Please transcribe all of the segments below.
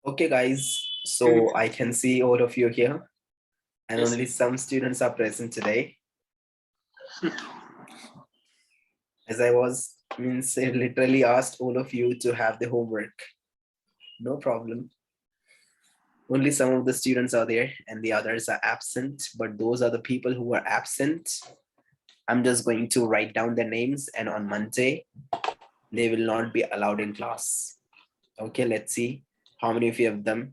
Okay, guys, so I can see all of you here, and Yes. only some students are present today. As I was, means I literally asked all of you to have the homework. No problem. Only some of the students are there, and the others are absent. But those are the people who are absent. I'm just going to write down their names, and on Monday, they will not be allowed in class. Okay, let's see how many of them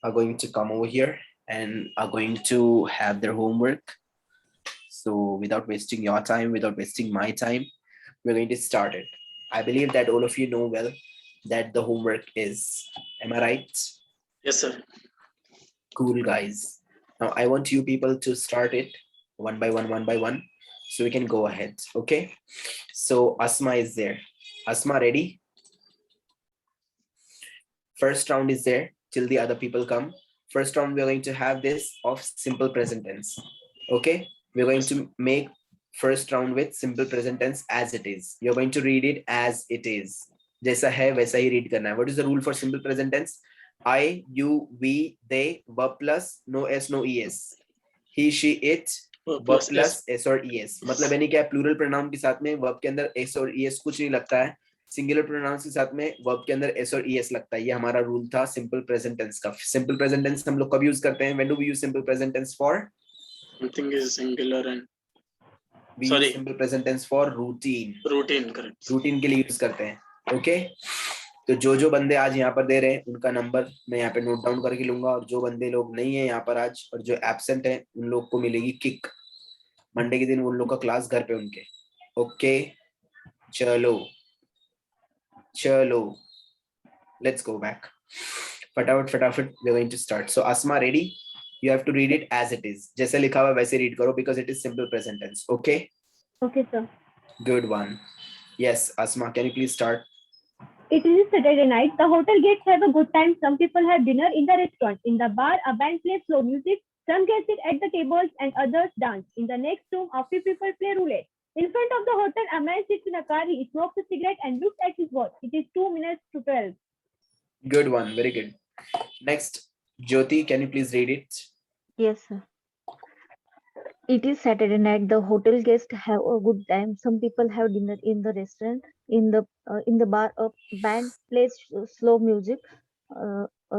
are going to come over here and are going to have their homework. So without wasting your time, without wasting my time, we're going to start it. I believe that all of you know well that the homework is. Am I right? Yes, sir. Cool, guys. Now I want you people to start it one by one, so we can go ahead. Okay. So Asma is there. Asma, ready? First round is there till the other people come. First round, we're going to have this of simple present tense. Okay. We're going to make first round with simple present tense as it is. You're going to read it as it is. जैसा है वैसा ही read करना है. What is the rule for simple present tense? I, you, we, they, verb plus, no s, no es. He, she, it, verb plus s और es. मतलब यानी क्या plural pronoun के साथ में verb के अंदर s और es कुछ नहीं लगता है. सिंगुलर प्रोनाउंस के साथ में वर्ब के अंदर एस और ईएस लगता है. ये हमारा रूल था सिंपल प्रेजेंट टेंस का. सिंपल प्रेजेंट टेंस हम लोग कब यूज करते हैं? When do we use simple present tense for? Something is singular and we use simple present tense for routine. routine, correct. Routine के लिए यूज करते हैं. ओके, तो जो बंदे आज यहाँ पर दे रहे हैं उनका नंबर मैं यहाँ पे नोट डाउन करके लूंगा, और जो बंदे लोग नहीं है यहाँ पर आज और जो एब्सेंट है उन लोग को मिलेगी किक. मंडे के दिन उन लोग का क्लास घर पे उनके. ओके, चलो चलो, let's go back. फटाफट we're going to start. So Asma, ready? You have to read it as it is. जैसे लिखा हुआ वैसे read करो because it is simple present tense. Okay? Okay, sir. Good one. Yes, Asma, can you please start? It is Saturday night. The hotel guests have a good time. Some people have dinner in the restaurant. In the bar, a band plays slow music. Some guests sit at the tables and others dance. In the next room, a few people play roulette. In front of the hotel, a man sits in a car. He smokes a cigarette and looks at his watch. It is 2 minutes to 12. Good one. Very good. Next, Jyoti, can you please read it? Yes, sir. It is Saturday night. The hotel guests have a good time. Some people have dinner in the restaurant. In the bar, a band plays slow music.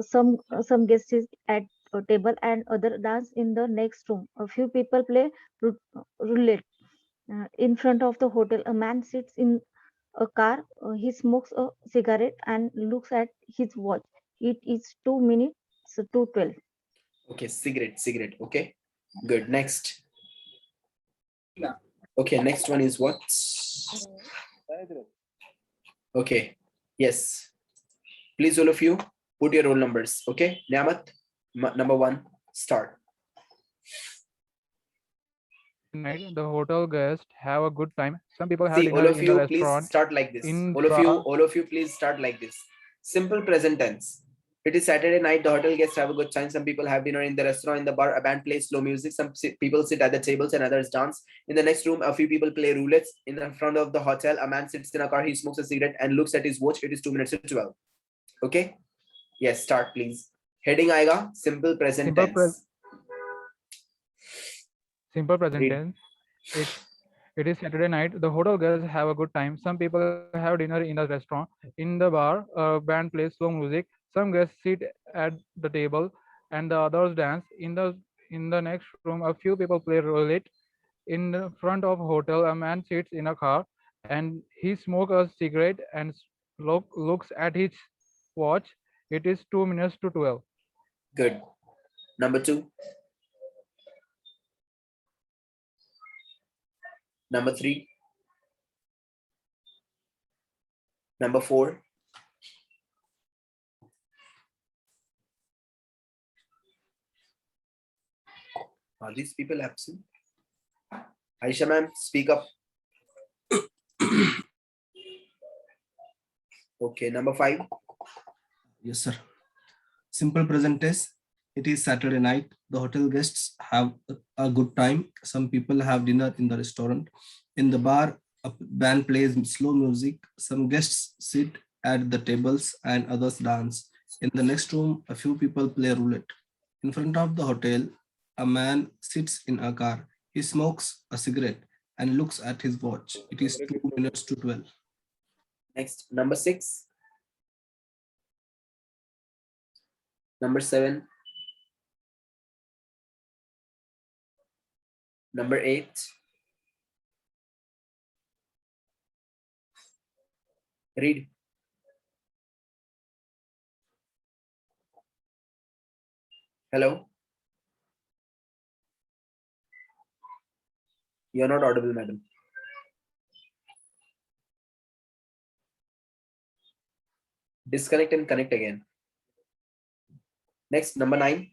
Some guests sit at a table and other dance in the next room. A few people play roulette. In front of the hotel, a man sits in a car. He smokes a cigarette and looks at his watch. It is 2 minutes to 12. Okay, cigarette. Okay, good. Next. Okay, next one is what? Okay, yes. Please, all of you, put your roll numbers. Okay, Niamat, number 1, start. Night, the hotel guests have a good time. Some people have See, dinner all of in the you, please restaurant. start like this. In All bar. of you, please start like this. Simple present tense. It is Saturday night. The hotel guests have a good time. Some people have dinner in the restaurant. In the bar, a band plays slow music. Some people sit at the tables and others dance. In the next room, a few people play roulette. In the front of the hotel, a man sits in a car. He smokes a cigarette and looks at his watch. It is 2 minutes to 12. Okay. Yes, start please. Heading आएगा simple present tense. Simple present Read. tense. It is Saturday night. The hotel guests have a good time. Some people have dinner in the restaurant. In the bar, a band plays slow music. Some guests sit at the table and the others dance. In the next room, a few people play roulette. In the front of a hotel, a man sits in a car and he smokes a cigarette and looks at his watch. It is 2 minutes to 12. Good. Number 2. Number 3. Number 4. Are these people absent? Aisha ma'am, speak up. Okay, number 5. Yes, sir. Simple present tense. It is Saturday night. The hotel guests have a good time. Some people have dinner in the restaurant. In the bar, a band plays slow music. Some guests sit at the tables and others dance. In the next room, a few people play roulette. In front of the hotel, a man sits in a car. He smokes a cigarette and looks at his watch. It is 2 minutes to 12. Next, number 6. Number 7. Number 8. Read. Hello? You're not audible, madam. Disconnect and connect again. Next, number 9.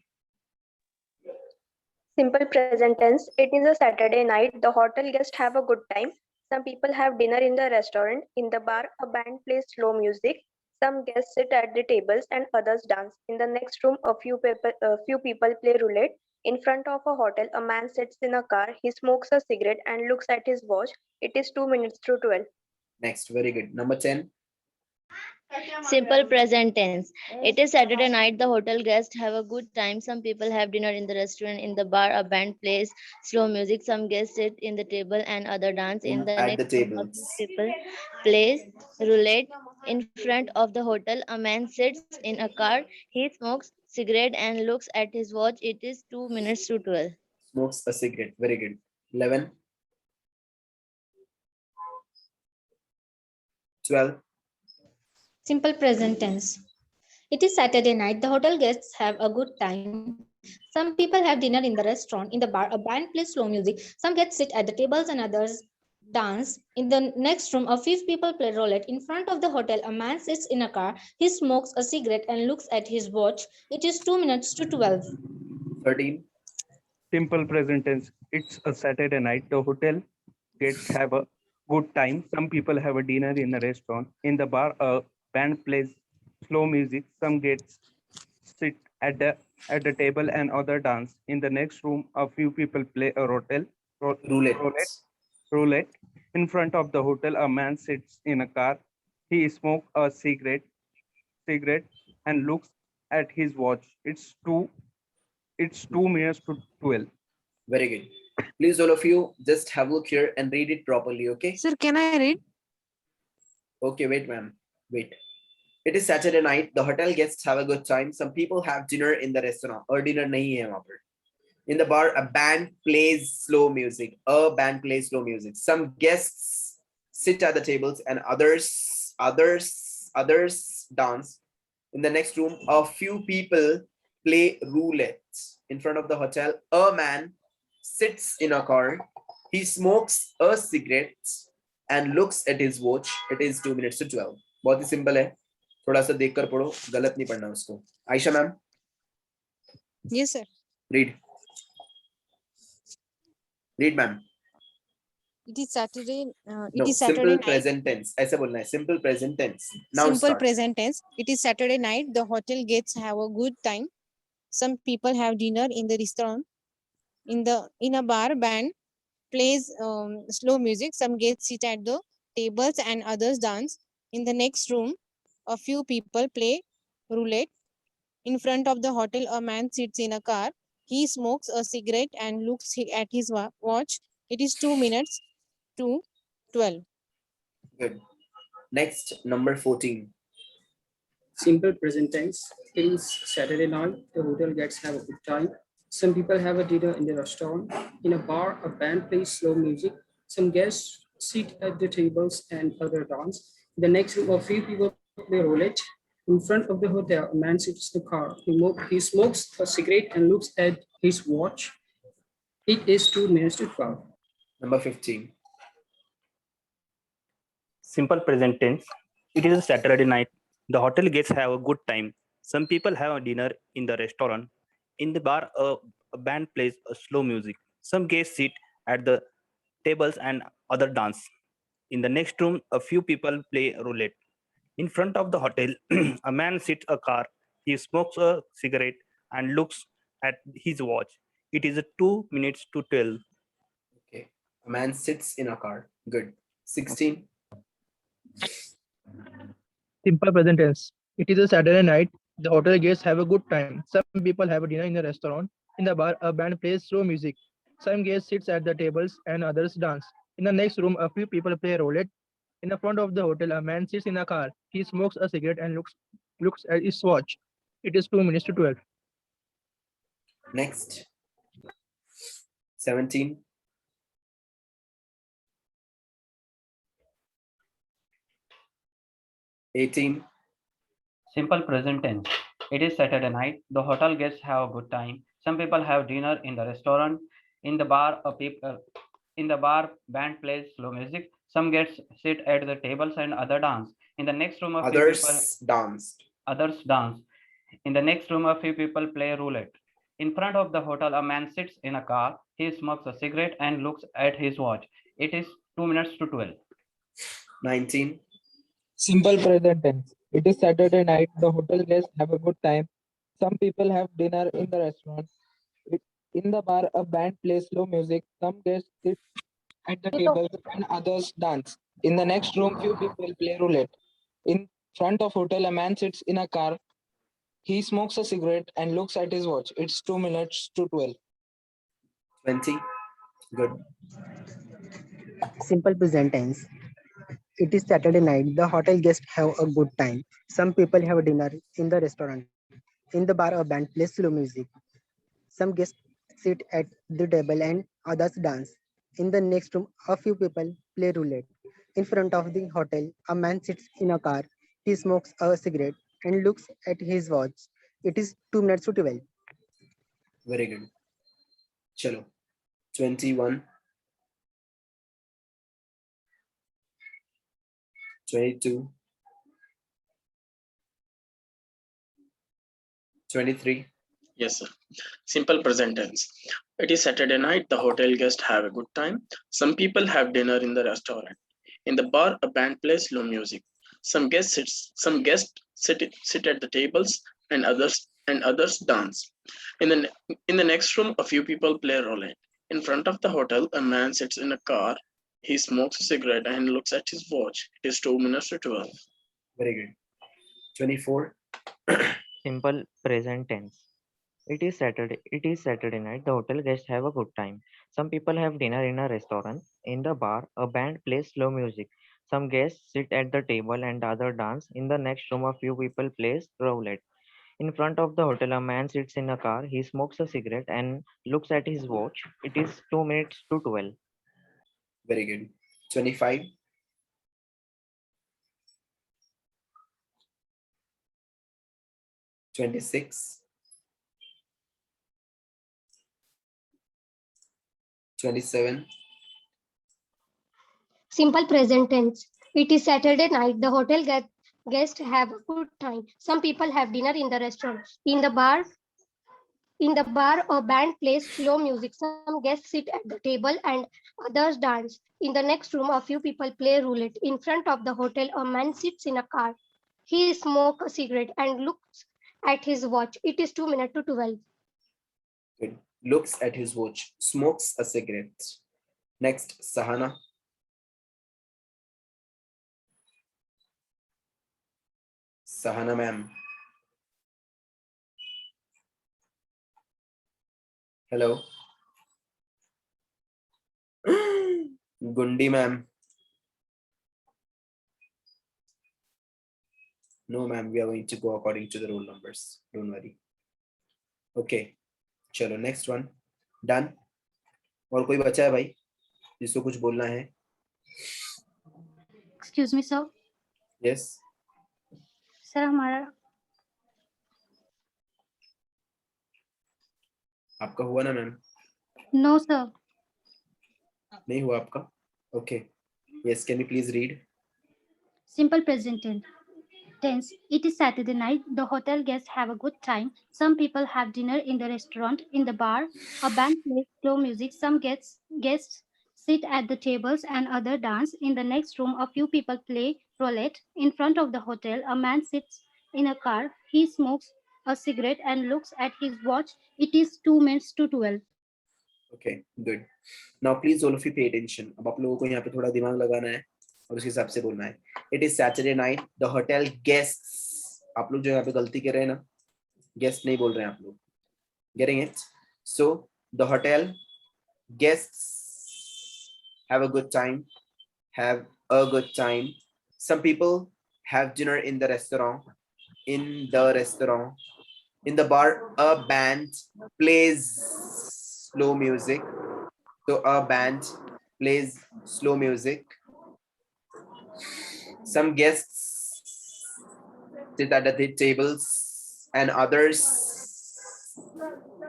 Simple present tense. It is a Saturday night. The hotel guests have a good time. Some people have dinner in the restaurant. In the bar, a band plays slow music. Some guests sit at the tables and others dance. In the next room, a few people play roulette. In front of a hotel, a man sits in a car. He smokes a cigarette and looks at his watch. It is 2 minutes to 12. Next, very good. Number 10. Simple present tense. It is Saturday night. The hotel guests have a good time. Some people have dinner in the restaurant. In the bar, a band plays slow music. Some guests sit in the table and other dance. In the At the next room, a tables. few people play roulette. In front of the hotel, a man sits in a car. He smokes cigarette and looks at his watch. It is 2 minutes to 12. Smokes a cigarette. Very good. 11. 12. Simple present tense. It is Saturday night. The hotel guests have a good time. Some people have dinner in the restaurant. In the bar, a band plays slow music. Some guests sit at the tables and others dance. In the next room, a few people play roulette. In front of the hotel, a man sits in a car. He smokes a cigarette and looks at his watch. It is 2 minutes to 12. 13. Simple present tense. It's a Saturday night. The hotel guests have a good time. Some people have a dinner in a restaurant. In the bar, a band plays slow music. Some guests sit at the table and other dance. In the next room, a few people play a Roulette. roulette. In front of the hotel, a man sits in a car. He smokes a cigarette and looks at his watch. It's 2 minutes to 12. Very good. Please, all of you, just have a look here and read it properly, okay? Sir, can I read? Okay, wait, ma'am. Wait. It is Saturday night. The hotel guests have a good time. Some people have dinner in the restaurant. Or dinner nahi hai wahan par. In the bar, a band plays slow music. A band plays slow music. Some guests sit at the tables and others dance. In the next room, a few people play roulette. In front of the hotel, a man sits in a car. He smokes a cigarette and looks at his watch. It is 2 minutes to 12. बहुत ही simple है, थोड़ा सा देखकर पढ़ो, गलत नहीं पढ़ना उसको. Ayesha ma'am. Yes, sir. Read. Read, ma'am. It is Saturday. No, It is simple Saturday night. present tense. ऐसा बोलना है. Simple present tense. Now Simple start. present tense. It is Saturday night. The hotel guests have a good time. Some people have dinner in the restaurant. In a bar, band plays slow music. Some guests sit at the tables and others dance. In the next room, a few people play roulette. In front of the hotel, a man sits in a car. He smokes a cigarette and looks at his watch. It is 2 minutes to 12. Good. Next, number 14. Simple present tense. It is Saturday night. The hotel guests have a good time. Some people have a dinner in the restaurant. In a bar, a band plays slow music. Some guests sit at the tables and other dance. In the next room, a few people play roulette. In front of the hotel, a man sits in the car. He smokes a cigarette and looks at his watch. It is 2 minutes to 12. Number 15. Simple present tense. It is a Saturday night. The hotel guests have a good time. Some people have a dinner in the restaurant. In the bar, a band plays a slow music. Some guests sit at the tables and other dance. In the next room, a few people play roulette. In front of the hotel, a man sits a car. He smokes a cigarette and looks at his watch. It is 2 minutes to 12. Okay. A man sits in a car. Good. 16. Simple present tense. It is a Saturday night. The hotel guests have a good time. Some people have a dinner in the restaurant. In the bar, a band plays slow music. Some guests sit at the tables and others dance. In the next room, a few people play roulette. In the front of the hotel, a man sits in a car. He smokes a cigarette and looks at his watch. It is 2 minutes to 12. Next. 17. $18. Simple present tense. It is Saturday night. The hotel guests have a good time. Some people have dinner in the restaurant. In the bar, band plays slow music. Some guests sit at the tables and other dance. In the next room, a few people others dance. In the next room, a few people play roulette. In front of the hotel, a man sits in a car. He smokes a cigarette and looks at his watch. It is 2 minutes to 12. 19. Simple present tense. It is Saturday night. The hotel guests have a good time. Some people have dinner in the restaurant. In the bar, a band plays slow music. Some guests sit at the tables and others dance. In the next room, few people play roulette. In front of hotel, a man sits in a car. He smokes a cigarette and looks at his watch. It's 2 minutes to 12. 20. Good. Simple present tense. It is Saturday night. The hotel guests have a good time. Some people have dinner in the restaurant. In the bar, a band plays slow music. Some guests sit at the table and others dance. In the next room, a few people play roulette. In front of the hotel, a man sits in a car. He smokes a cigarette and looks at his watch. It is 2 minutes to 12. Very good. Chalo. 21. 22. 23. Yes, sir. Simple present tense. It is Saturday night. The hotel guests have a good time. Some people have dinner in the restaurant. In the bar, a band plays slow music. Some guests sit at the tables and others dance. In the next room, a few people play roulette. In front of the hotel, a man sits in a car. He smokes a cigarette and looks at his watch. It is 2 minutes to 12. Very good. 24. Simple present tense. It is Saturday night. The hotel guests have a good time. Some people have dinner in a restaurant. In the bar, a band plays slow music. Some guests sit at the table and other dance. In the next room, a few people plays roulette. In front of the hotel, a man sits in a car. He smokes a cigarette and looks at his watch. It is 2 minutes to 12. Very good. 25. 26. 27. Simple present tense. It is Saturday night. The hotel guests have a good time. Some people have dinner in the restaurant. In the bar, a band plays slow music. Some guests sit at the table and others dance. In the next room, a few people play roulette. In front of the hotel, a man sits in a car. He smokes a cigarette and looks at his watch. It is 2 minutes to 12. Good. Looks at his watch. Smokes a cigarette. Next, Sahana. Sahana ma'am. Hello. Gundi ma'am. No ma'am, we are going to go according to the roll numbers. Don't worry. Okay. चलो next one. Done. और कोई बचा है भाई जिसको कुछ बोलना है? Excuse me, sir. Yes. Sir हमारा आपका हुआ ना मैम? No, sir. नहीं हुआ आपका? Okay. Yes, can you please read? Simple present tense. It is Saturday night. The hotel guests have a good time. Some people have dinner in the restaurant. In the bar, a band plays slow music. Some guests sit at the tables and other dance. In the next room, a few people play roulette. In front of the hotel, a man sits in a car. He smokes a cigarette and looks at his watch. It is 2 minutes to 12. Okay, good. Now please all of you pay attention. अब आप लोगों को यहाँ पे थोड़ा दिमाग लगाना है और उस हिसाब से बोलना है. It is Saturday night. The hotel guests आप लोग जो यहाँ पे गलती कर रहे हैं ना, गेस्ट नहीं बोल रहे हैं आप लोग. Getting it? So the hotel guests have a good time. Have a good time. Some people have dinner in the restaurant. In the restaurant. In the bar, a band plays slow music. So a band plays slow music. Some guests sit at the tables and others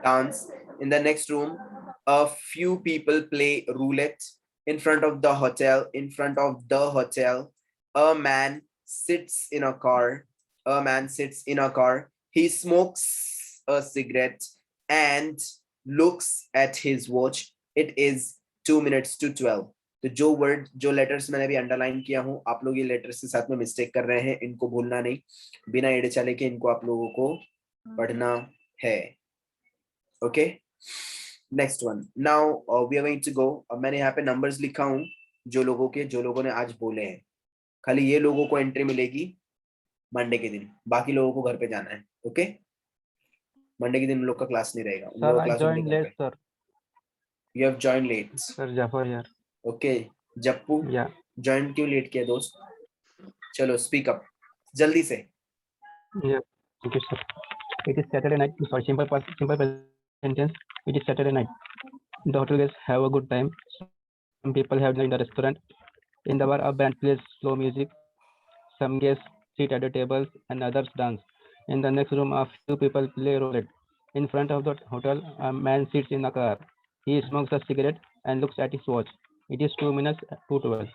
dance. In the next room, a few people play roulette. In front of the hotel, a man sits in a car. He smokes a cigarette and looks at his watch. It is 2 minutes to 12. तो जो letters मैंने अभी underline किया हूं, आप लोग ये letters के साथ में मिस्टेक कर रहे हैं, इनको भूलना नहीं. बिना एड़े चले के इनको आप लोगों को पढ़ना है. Okay, next one. Now we are going to go. अब मैंने यहाँ पे नंबर्स लिखा हूं जो लोगों ने आज बोले हैं. खाली ये लोगों को एंट्री मिलेगी मंडे के दिन, बाकी लोगों को घर पे जाना है. ओके, मंडे के दिन उन लोग का क्लास नहीं रहेगा. Sir, I joined late, sir. You have joined late. Sir, Jafar here. Okay, Jappu Yeah. Join क्यों लेट किया दोस्त? चलो स्पीक अप जल्दी से. Yeah. Thank you, sir. It is Saturday night. Sorry, simple present tense. It is Saturday night. The hotel guests have a good time. Some people have dinner in the restaurant. In the bar, a band plays slow music. Some guests sit at the tables and others dance. In the next room, a few people play roulette. In front of the hotel, a man sits in a car. He smokes a cigarette and looks at his watch. It is 2 minutes to 12.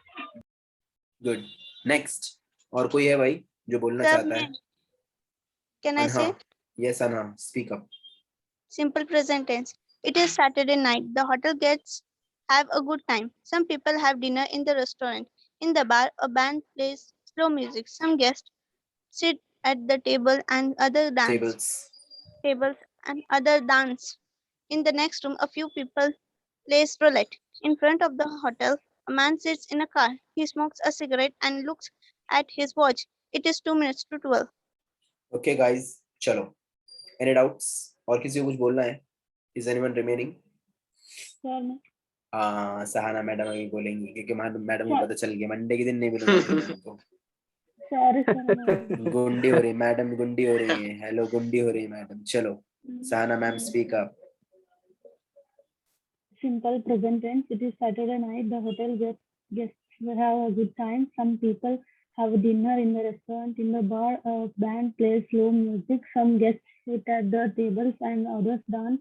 Good. Next. और कोई है भाई जो बोलना चाहता है? Can I say? Yes अना, speak up. Simple present tense. It is Saturday night. The hotel guests have a good time. Some people have dinner in the restaurant. In the bar, a band plays slow music. Some guests sit at the table and other dance. Tables and other dance. In the next room, a few people plays roulette. In front of the hotel, a man sits in a car. He smokes a cigarette and looks at his watch. It is 2 minutes to 12. Okay guys, चलो. Any doubts? और किसी को कुछ बोलना है? Is anyone remaining? Sahana madam अभी बोलेंगी क्योंकि मैडम को पता चल गया मंडे के दिन नहीं मिलूंगा उनको. गुंडी हो रही मैडम, गुंडी हो रही है. हेलो, गुंडी हो रही है मैडम. चलो Sahana ma'am, speak up. Simple present tense. It is Saturday night. The hotel guests will have a good time. Some people have dinner in the restaurant. In the bar, a band plays slow music. Some guests sit at the tables and others dance.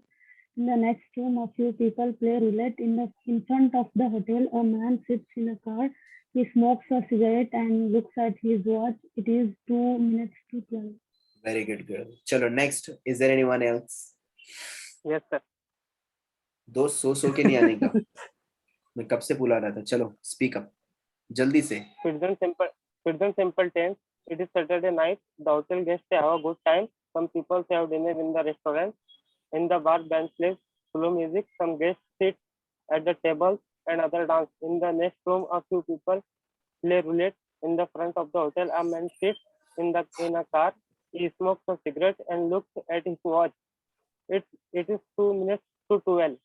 In the next room, a few people play roulette. In front of the hotel, a man sits in a car. He smokes a cigarette and looks at his watch. It is 2 minutes to 12. Very good girl. चलो next. Is there anyone else? Yes, sir. दोस्त सो के नहीं आने का. मैं कब से बुला रहा था. चलो स्पीक अप जल्दी से. Present simple tense. It is Saturday night. The hotel guests have a good time. Some people have dinner in the restaurant. In the bar, band plays slow music. Some guests sit at the tables and other dance. In the next room, a few people play roulette. In the front of the hotel, a man sits in a car. He smokes a cigarette and looks at his watch. It is 2 minutes to 12.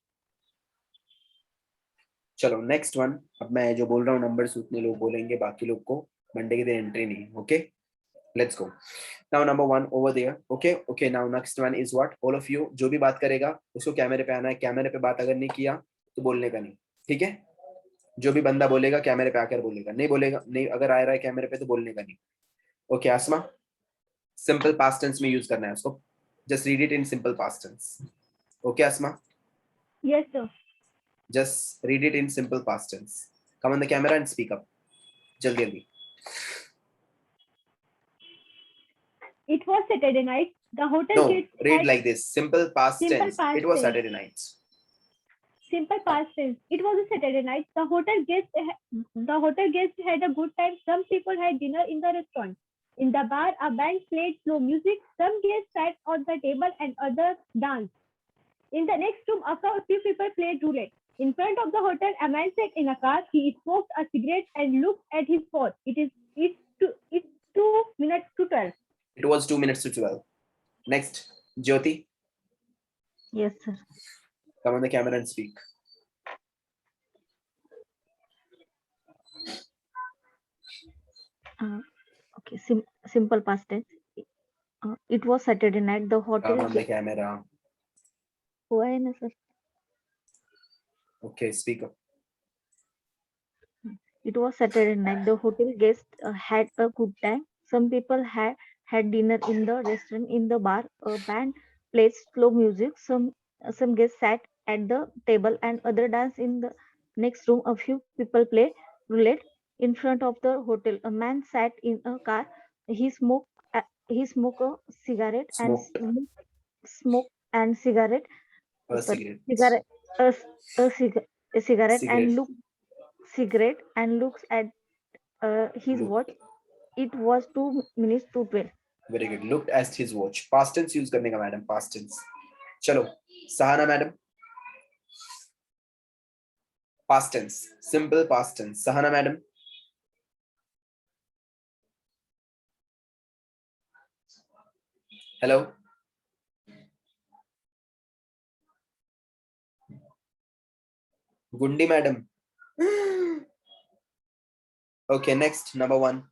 चलो next one. अब मैं जो बोल रहा हूँ numbers उतने लोग बोलेंगे, बाकी लोग को मंडे के दिन एंट्री नहीं. Okay, let's go. Now number 1 over there. Okay, now next one is what? All of you जो भी बात करेगा उसको कैमरे पे आना है. कैमरे पे बात अगर नहीं किया तो बोलने का नहीं. ठीक है? जो भी बंदा बोलेगा कैमरे पे आकर बोलेगा. नहीं बोलेगा नहीं, अगर आ रहा है कैमरे पे तो बोलने का नहीं. Okay Asma, simple past tense में यूज करना है उसको. Just read it in simple past tense. Okay Asma? Yes, sir. Just read it in simple past tense. Come on the camera and speak up. Jaldi. It was Saturday night. The hotel No, guests read had like this. Simple past Simple tense. past It was tense. Saturday night. Simple past tense. It was a Saturday night. The hotel guests had a good time. Some people had dinner in the restaurant. In the bar, a band played slow music. Some guests sat on the table and others danced. In the next room, a few people played roulette. In front of the hotel, a man sat in a car. He smoked a cigarette and looked at his watch. It's 2 minutes to 12. It was 2 minutes to 12. Next, Jyoti, Yes, sir. come on the camera and speak. Okay, simple past tense. It was Saturday night. The Come hotel. on the camera. हुआ है ना sir? Okay, speak up. It was Saturday night. The hotel guests had a good time. Some people had dinner in the restaurant. In the bar, a band played slow music. Some guests sat at the table and other danced in the next room. A few people played roulette in front of the hotel. A man sat in a car. He smoked. He smoked a cigarette and smoked and cigarette. A Sorry, cigarette. a cigarette Cigarette. and looks at his watch. It was 2 minutes to 12. Very good. Looked at his watch. Past tense use करने का madam. Past tense. चलो, Sahana madam. Past tense. Simple past tense. Sahana madam. Hello. Gundi madam. Okay, next, number 1.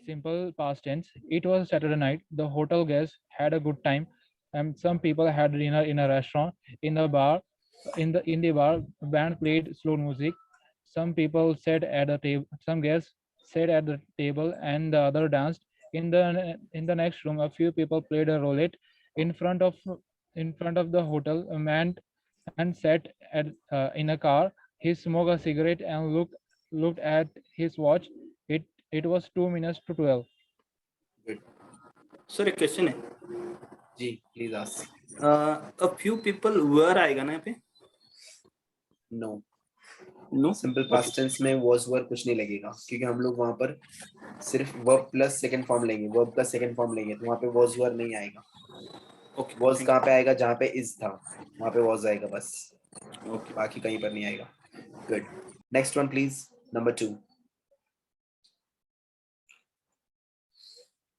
Simple past tense. It was Saturday night. The hotel guests had a good time, and some people had dinner in a restaurant. In the bar, band played slow music. Some people sat at the table. Some guests sat at the table, and the other danced. In the next room, a few people played a roulette. In front of the hotel, a man sat in a car. He smoked a cigarette and looked at his watch. It was 2 minutes to 12. Good. Sir एक question है जी, please ask. a few people were आएगा ना यहाँ पे? No. No. Simple past tense में was were कुछ नहीं लगेगा क्योंकि हम लोग वहां पर सिर्फ verb plus second form लेंगे. Verb का second form लेंगे तो वहां पे was were नहीं आएगा. Okay. Was कहाँ पे आएगा? जहाँ पे is था वहां पे was आएगा बस. Okay. बाकी कहीं पर नहीं आएगा. Good. Next one please. Number 2.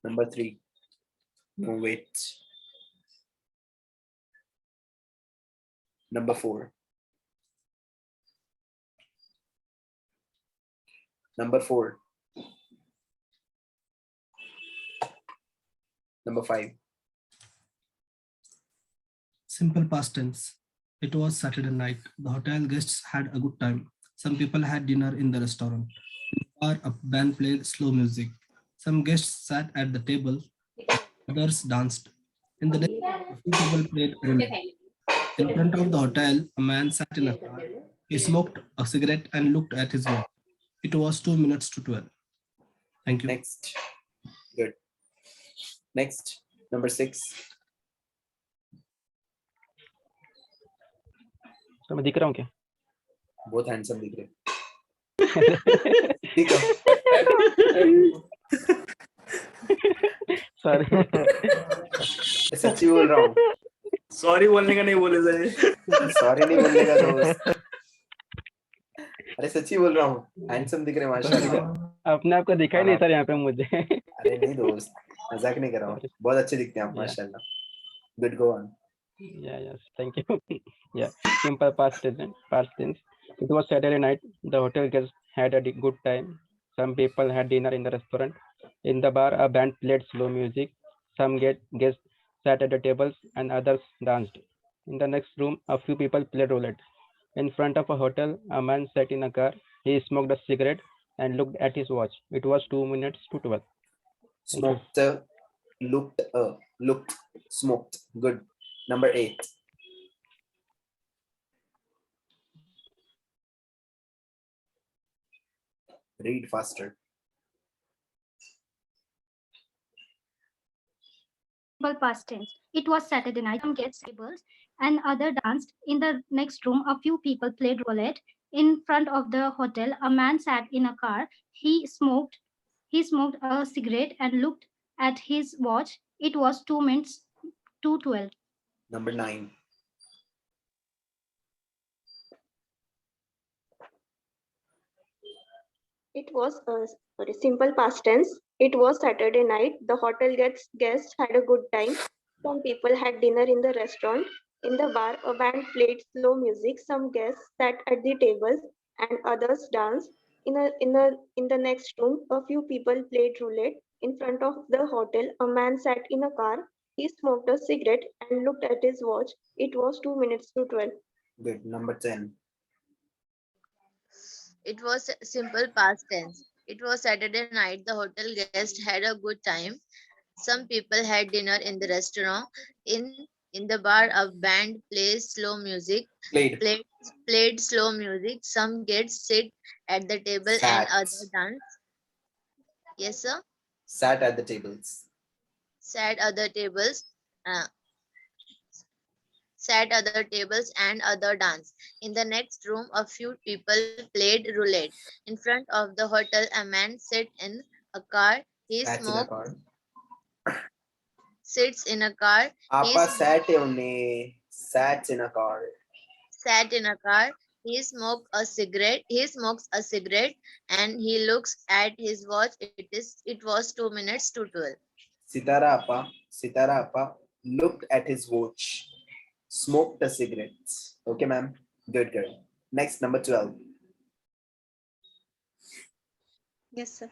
Number 3. No, wait. Number 4. Number 4. Number 5. Simple past tense. It was Saturday night. The hotel guests had a good time. Some people had dinner in the restaurant. In the bar, a band played slow music. Some guests sat at the table. Others danced. In the day, a few people played roulette. In front of the hotel, a man sat in a car. He smoked a cigarette and looked at his watch. It was 2 minutes to 12. Thank you. Next. Good. Next. Number 6. तो मैं दिख रहा हूँ क्या? बहुत handsome दिख रहे. ठीक है. सॉरी. सच्ची बोल रहा हूँ. सॉरी बोलने का नहीं बोले जाए. सॉरी नहीं बोलने का दोस्त. अरे सच्ची बोल रहा हूँ. हैंडसम दिख रहे माशाल्लाह. अपने आप को दिखाई नहीं सर यहाँ पे मुझे. अरे नहीं दोस्त, मजाक नहीं कर रहा हूँ. बहुत अच्छे दिखते हैं आप माशाल्लाह. Good, go on. Yeah, yes, thank you. Yeah, simple past tense. It was Saturday night. The hotel guests had a good time. Some people had dinner in the restaurant. In the bar, a band played slow music. Some guests sat at the tables and others danced. In the next room, a few people played roulette. In front of a hotel, a man sat in a car. He smoked a cigarette and looked at his watch. It was 2 minutes to 12. Smoked, looked, smoked. Good. Number 8. Read faster. Simple past tense. It was Saturday night. Some guests tables and other danced. In the next room, a few people played roulette. In front of the hotel, a man sat in a car. He smoked a cigarette and looked at his watch. It was 2 minutes to 12. Number 9. It was simple past tense. It was Saturday night. The hotel guests had a good time. Some people had dinner in the restaurant. In the bar, a band played slow music. Some guests sat at the tables and others danced. In the next room, a few people played roulette. In front of the hotel, a man sat in a car. He smoked a cigarette and looked at his watch. It was 2 minutes to 12. Good. Number 10. It was simple past tense. It was Saturday night. The hotel guest had a good time. Some people had dinner in the restaurant. In the bar, a band plays slow music. Played. Played slow music. Some guests sit at the table and Sat. others dance. Yes, sir. Sat at the tables. Sat other tables. Sat other tables and other dance. In the next room, a few people played roulette. In front of the hotel, a man sat in a car. He Sat in a smoked. car. Sits in a car. He Appa smoked. sat in a car. Sat in a car. He smoked a cigarette. He smokes a cigarette and he looks at his watch. It was 2 minutes to 12. Sitara Appa looked at his watch. Smoked a cigarette. Okay, ma'am. Good, good. Next, number 12. Yes, sir.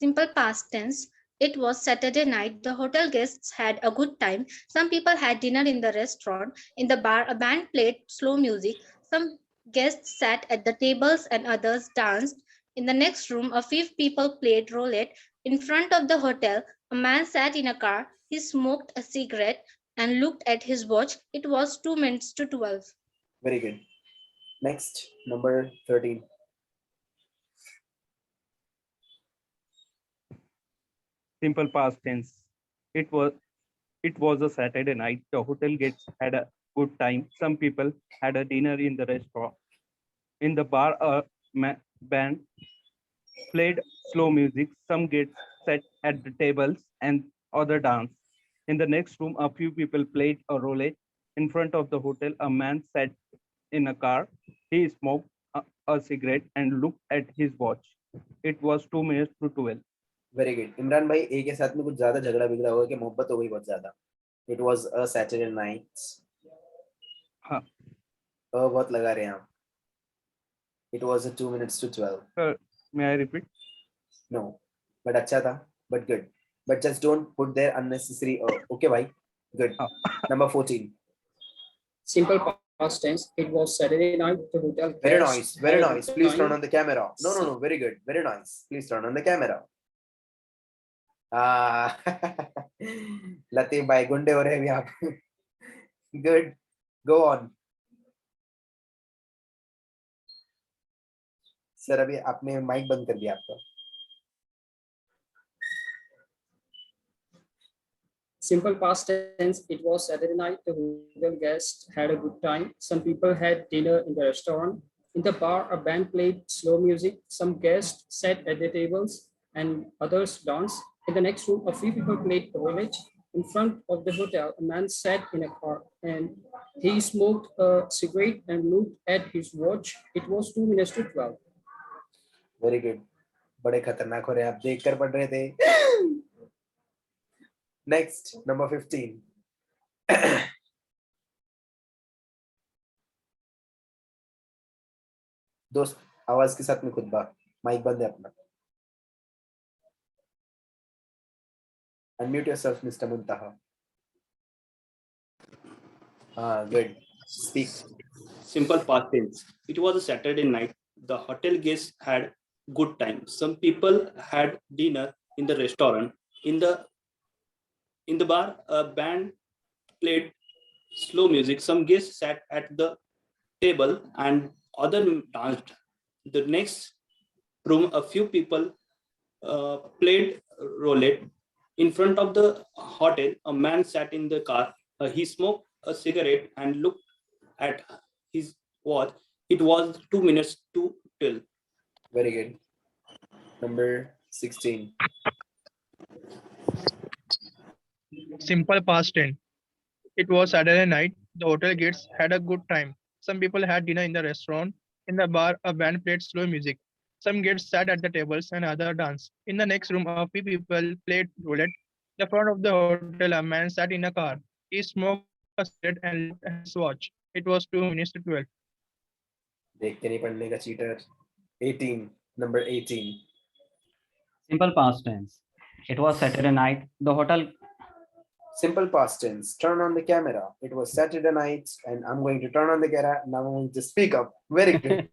Simple past tense. It was Saturday night. The hotel guests had a good time. Some people had dinner in the restaurant. In the bar, a band played slow music. Some guests sat at the tables and others danced. In the next room, a few people played roulette. In front of the hotel, a man sat in a car. He smoked a cigarette and looked at his watch. It was 2 minutes to 12. Very good. Next, number 13. Simple past tense. It was a Saturday night. The hotel guests had a good time. Some people had a dinner in the restaurant. In the bar, a band played slow music. Some guests sat at the tables and other danced. In the next room, a few people played a roulette. In front of the hotel, a man sat in a car. He smoked a cigarette and looked at his watch. It was 2 minutes to 12. Very good. Imran भाई ए के साथ में कुछ ज्यादा झगड़ा बिगड़ा हुआ कि मोहब्बत हो गई बहुत ज्यादा. It was a Saturday night. हाँ. बहुत लगा रहे हैं आप. It was 2 minutes to 12. May I repeat? No, but अच्छा था, but good. But just don't put there unnecessary. Okay, bhai. Good. Number 14. Simple past tense. It was Saturday night. The hotel. Very nice. Very nice. Please turn on the camera. No. Very good. Very nice. Please turn on the camera. Latif भाई गुंडे हो रहे हैं अभी आप. Good. Go on. Sir अभी आपने mic बंद कर दिया आपका. Simple past tense. It was Saturday night. The hotel guests had a good time. Some people had dinner in the restaurant. In the bar, a band played slow music. Some guests sat at the tables and others danced. In the next room, a few people played roulette. In front of the hotel, a man sat in a car and he smoked a cigarette and looked at his watch. It was 2 minutes to 12. Very good. बड़े खतरनाक हो रहे हैं आप, देख कर पढ़ रहे थे. Next, number 15. दोस्त आवाज के साथ में खुद बात. माइक बंद है अपना. Unmute yourself, Mr. Muntaha. Good. Speak. Simple past tense. It was a Saturday night. The hotel guests had good time. Some people had dinner in the restaurant. In the bar, a band played slow music. Some guests sat at the table and others danced. The next room, a few people played roulette. In front of the hotel, a man sat in the car. He smoked a cigarette and looked at his watch. It was 2 minutes to 12. Very good. Number 16. Simple past tense. It was Saturday night. The hotel guests had a good time. Some people had dinner in the restaurant. In the bar, a band played slow music. Some guests sat at the tables and others danced. In the next room, a few people played roulette. In the front of the hotel, a man sat in a car. He smoked a cigarette and looked at his watch. It was 2 minutes to 12. देखते नहीं पढ़ने का cheater. 18. Number 18. Simple past tense. It was Saturday night. The hotel. Simple past tense. Turn on the camera. It was Saturday night, and I'm going to turn on the camera. Now I'm going to speak up. Very good.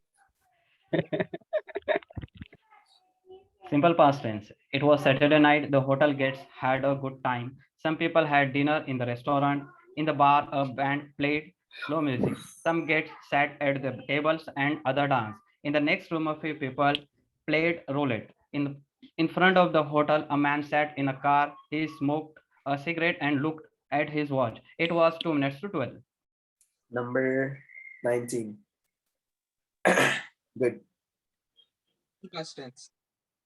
Simple past tense. It was Saturday night. The hotel guests had a good time. Some people had dinner in the restaurant. In the bar, a band played slow music. Some guests sat at the tables and other danced. In the next room, a few people played roulette. In front of the hotel, a man sat in a car. He smoked a cigarette and looked at his watch. It was 2 minutes to 12. Number 19. Good. Past tense.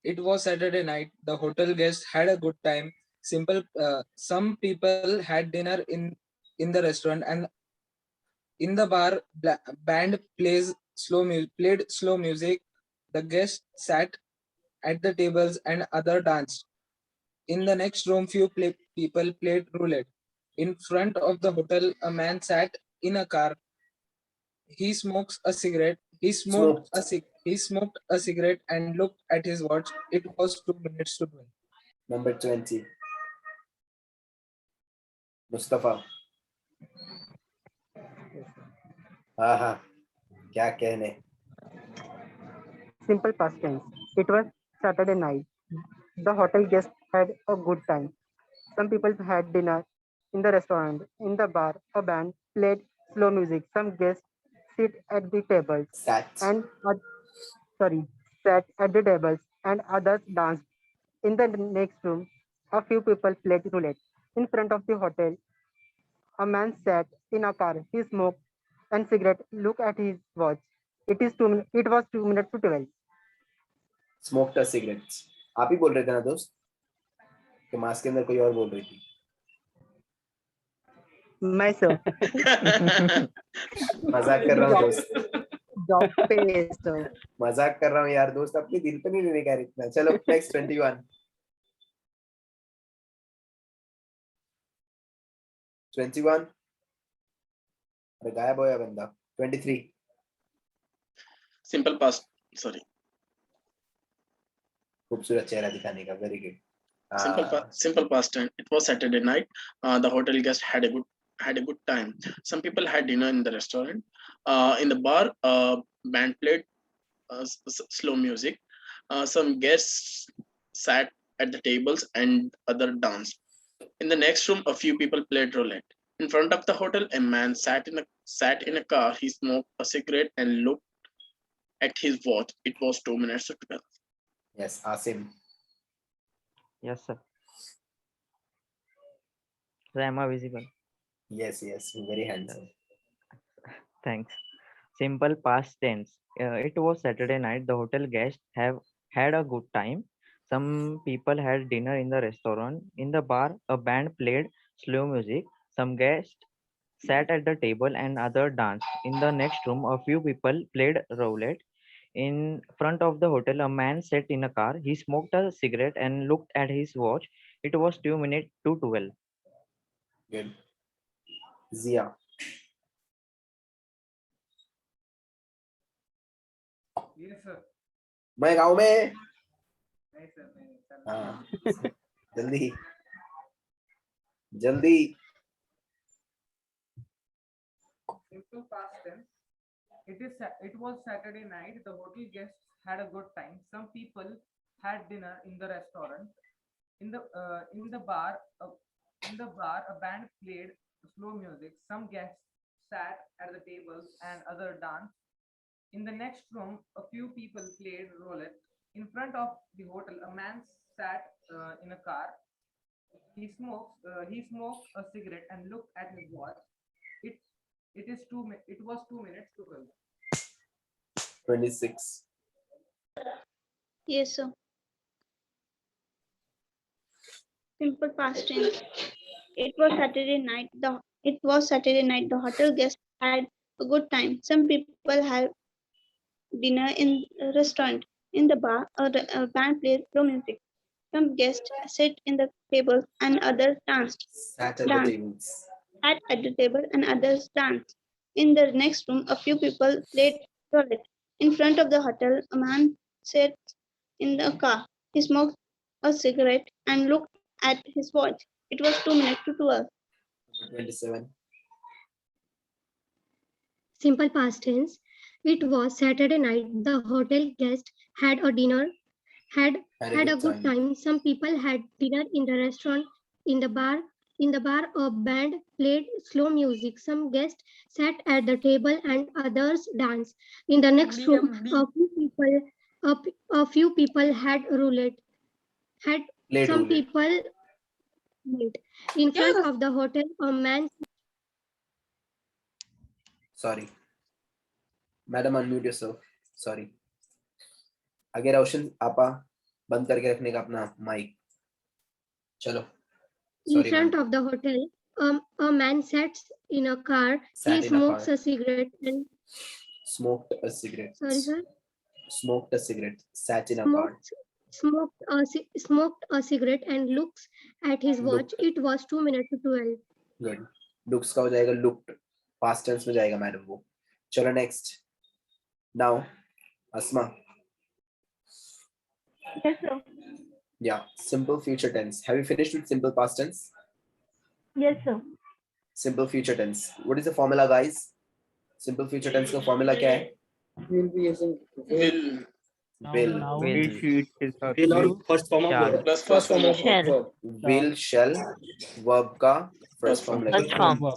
It was Saturday night. The hotel guests had a good time. Some people had dinner in the restaurant, and in the bar, band played slow music. The guests sat at the tables and other danced. In the next room, people played roulette. In front of the hotel, a man sat in a car. He smoked a cigarette. He smoked a cigarette and looked at his watch. It was 2 minutes to 12. Number 20. Mustafa. Aha. क्या कहने? Simple past tense. It was Saturday night. The hotel guests had a good time. Some people had dinner in the restaurant. In the bar, a band played slow music. Some guests sat at the tables sat at the tables and others danced. In the next room, a few people played roulette. In front of the hotel, a man sat in a car. He smoked a cigarette. Look at his watch. It was 2 minutes to 12. Smoked a cigarette. आप ही बोल रहे थे ना दोस्त कि mask के अंदर कोई और बोल रही थी? मैं सर मजाक कर रहा हूँ दोस्त. जॉब पे सर. मजाक कर रहा हूँ यार दोस्त, अपने दिल पे नहीं लेने का इतना. चलो नेक्स्ट 21. 21. अरे गायब होया बंदा. 23. Simple past. Sorry. खूबसूरत चेहरा दिखाने का. Very good. Simple past tense. It was Saturday night. The hotel guest had a good time. Some people had dinner in the restaurant. In the bar, band played slow music. Some guests sat at the tables and other danced. In the next room, a few people played roulette. In front of the hotel, a man sat in a car. He smoked a cigarette and looked at his watch. It was 2 minutes to 12. Yes, Asim. Yes, sir. So am I visible? Yes, very handsome. Thanks. Simple past tense. It was Saturday night. The hotel guests had a good time. Some people had dinner in the restaurant. In the bar, a band played slow music. Some guests sat at the table and others danced. In the next room, a few people played roulette. In front of the hotel, a man sat in a car. He smoked a cigarette and looked at his watch. It was 2 minutes to 12. Good. Zia. Yes, sir. मैं गाँव में. नहीं sir, नहीं. हाँ. जल्दी. Simple past tense. It was Saturday night. The hotel guests had a good time. Some people had dinner in the restaurant. In the bar, a band played slow music. Some guests sat at the tables and others danced. In the next room, a few people played roulette. In front of the hotel, a man sat in a car. He smoked a cigarette and looked at his watch. It was 2 minutes to 12. 26. Yes, sir. Simple past tense. It was Saturday night. The hotel guests had a good time. Some people have dinner in a restaurant. In the bar, a band plays slow music. Some guests sit in the tables and others Sat at the dance. tables. At the table and others dance. In the next room, a few people played roulette. In front of the hotel, a man sat in the car. He smoked a cigarette and looked at his watch. It was 2 minutes to 12. Number 27. Simple past tense. It was Saturday night. The hotel guest had a dinner, had a good time. Some people had dinner in the restaurant, in the bar. In the bar, a band played slow music. Some guests sat at the table and others danced. In the next room, a few people had roulette. Played Some roulette. people played. In front of the hotel, a man. Sorry. Madam, unmute yourself. Sorry. अगर रोशन आपा बंद करके रखने का अपना mic. चलो. In front of the hotel, a man sat in a car. He smokes a cigarette and smoked a cigarette. sorry, sir. Smoked a cigarette. Sat in a car. Smoked a cigarette and looks at his watch. It was 2 minutes to 12. Good. Looks का हो जाएगा looked. Past tense में जाएगा madam वो. चलो next. Now, Asma. Yes, sir. Yeah, simple future tense. Have you finished with simple past tense? Yes, sir. Simple future tense. What is the formula, guys? Simple future tense का formula क्या है? We'll be using will. Will or first form of verb. plus First form of verb. will shall verb का first form First लगेगा. form.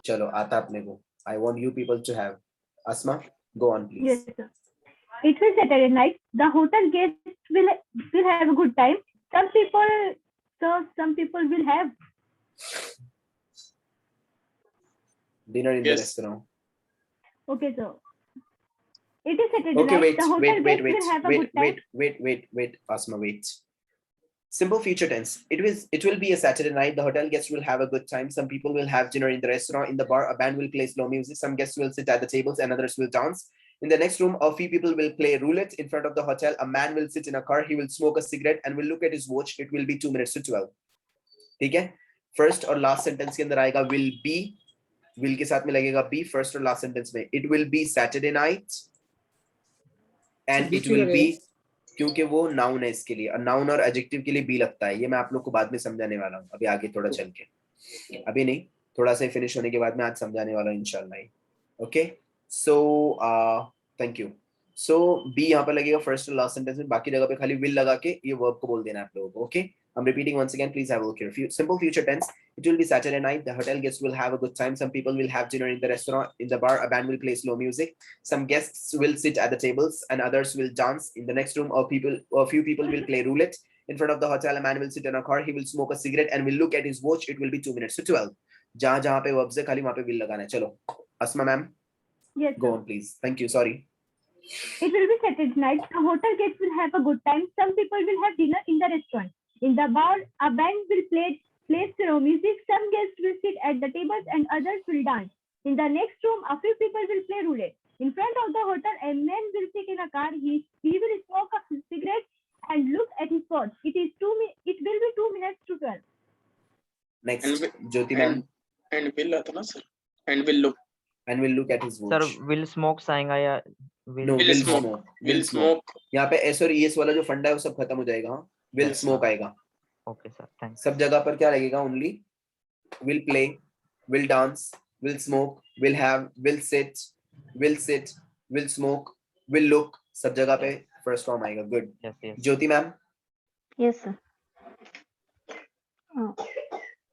चलो आता अपने को. I want you people to have. Asma, go on please. Yes, sir. It was Saturday night. The hotel guests will have a good time. Some people will have Dinner in the restaurant. okay, sir. It is Saturday Okay, night. wait, The hotel wait, guests will have a good time. wait, Asma, wait. Simple future tense. It will be a Saturday night. The hotel guests will have a good time. Some people will have dinner in the restaurant. In the bar, a band will play slow music. Some guests will sit at the tables and others will dance. In the next room, a few people will play roulette. In front of the hotel, a man will sit in a car. He will smoke a cigarette and will look at his watch. It will be 2 minutes to 12. ठीक है? First और last sentence के अंदर आएगा will be. Will के साथ में लगेगा be. First और last sentence में. It will be Saturday night. And it will be. क्योंकि वो noun है इसके लिए. Noun और adjective के लिए be लगता है. ये मैं आप लोग को बाद में समझाने वाला हूँ. अभी आगे थोड़ा चल के. अभी नहीं. थोड़ा सा finish होने के बाद मैं आज समझाने वाला हूँ इंशाल्लाह. Okay? So, thank you. So, be यहाँ पर लगेगा first और last sentence में. बाकी जगह पे खाली will लगा के ये verb को बोल देना आप लोगों को. Okay? I'm repeating once again. Please have a look here. Simple future tense. It will be Saturday night. The hotel guests will have a good time. Some people will have dinner in the restaurant. In the bar, a band will play slow music. Some guests will sit at the tables and others will dance. In the next room, a few people will play roulette. In front of the hotel, a man will sit in a car. He will smoke a cigarette and will look at his watch. It will be 2 minutes to 12. जहाँ जहाँ पे verbs है खाली वहाँ पे will लगाना है. चलो, Asma ma'am. Yes. Go on, please. Thank you. Sorry. It will be Saturday night. The hotel guests will have a good time. Some people will have dinner in the restaurant. In the bar, a band will play slow music. Some guests will sit at the tables and others will dance. In the next room, a few people will play roulette. In front of the hotel, a man will sit in a car. He will smoke a cigarette and look at his watch. It will be 2 minutes to 12. Next, Jyoti ma'am. And will आता ना sir. And will look. And will look at his watch. Sir, will smoke आएगा या No, will smoke. Will smoke. यहाँ पे S और ES वाला जो फंडा है वो सब खत्म हो जाएगा. हाँ. Will smoke आएगा. Okay, sir. Thanks. सब जगह पर क्या लगेगा? Only will play, will dance, will smoke, will have, will sit, will smoke, will look. सब जगह पे first form आएगा. Good. Yes, yes. Jyoti ma'am. Yes, sir.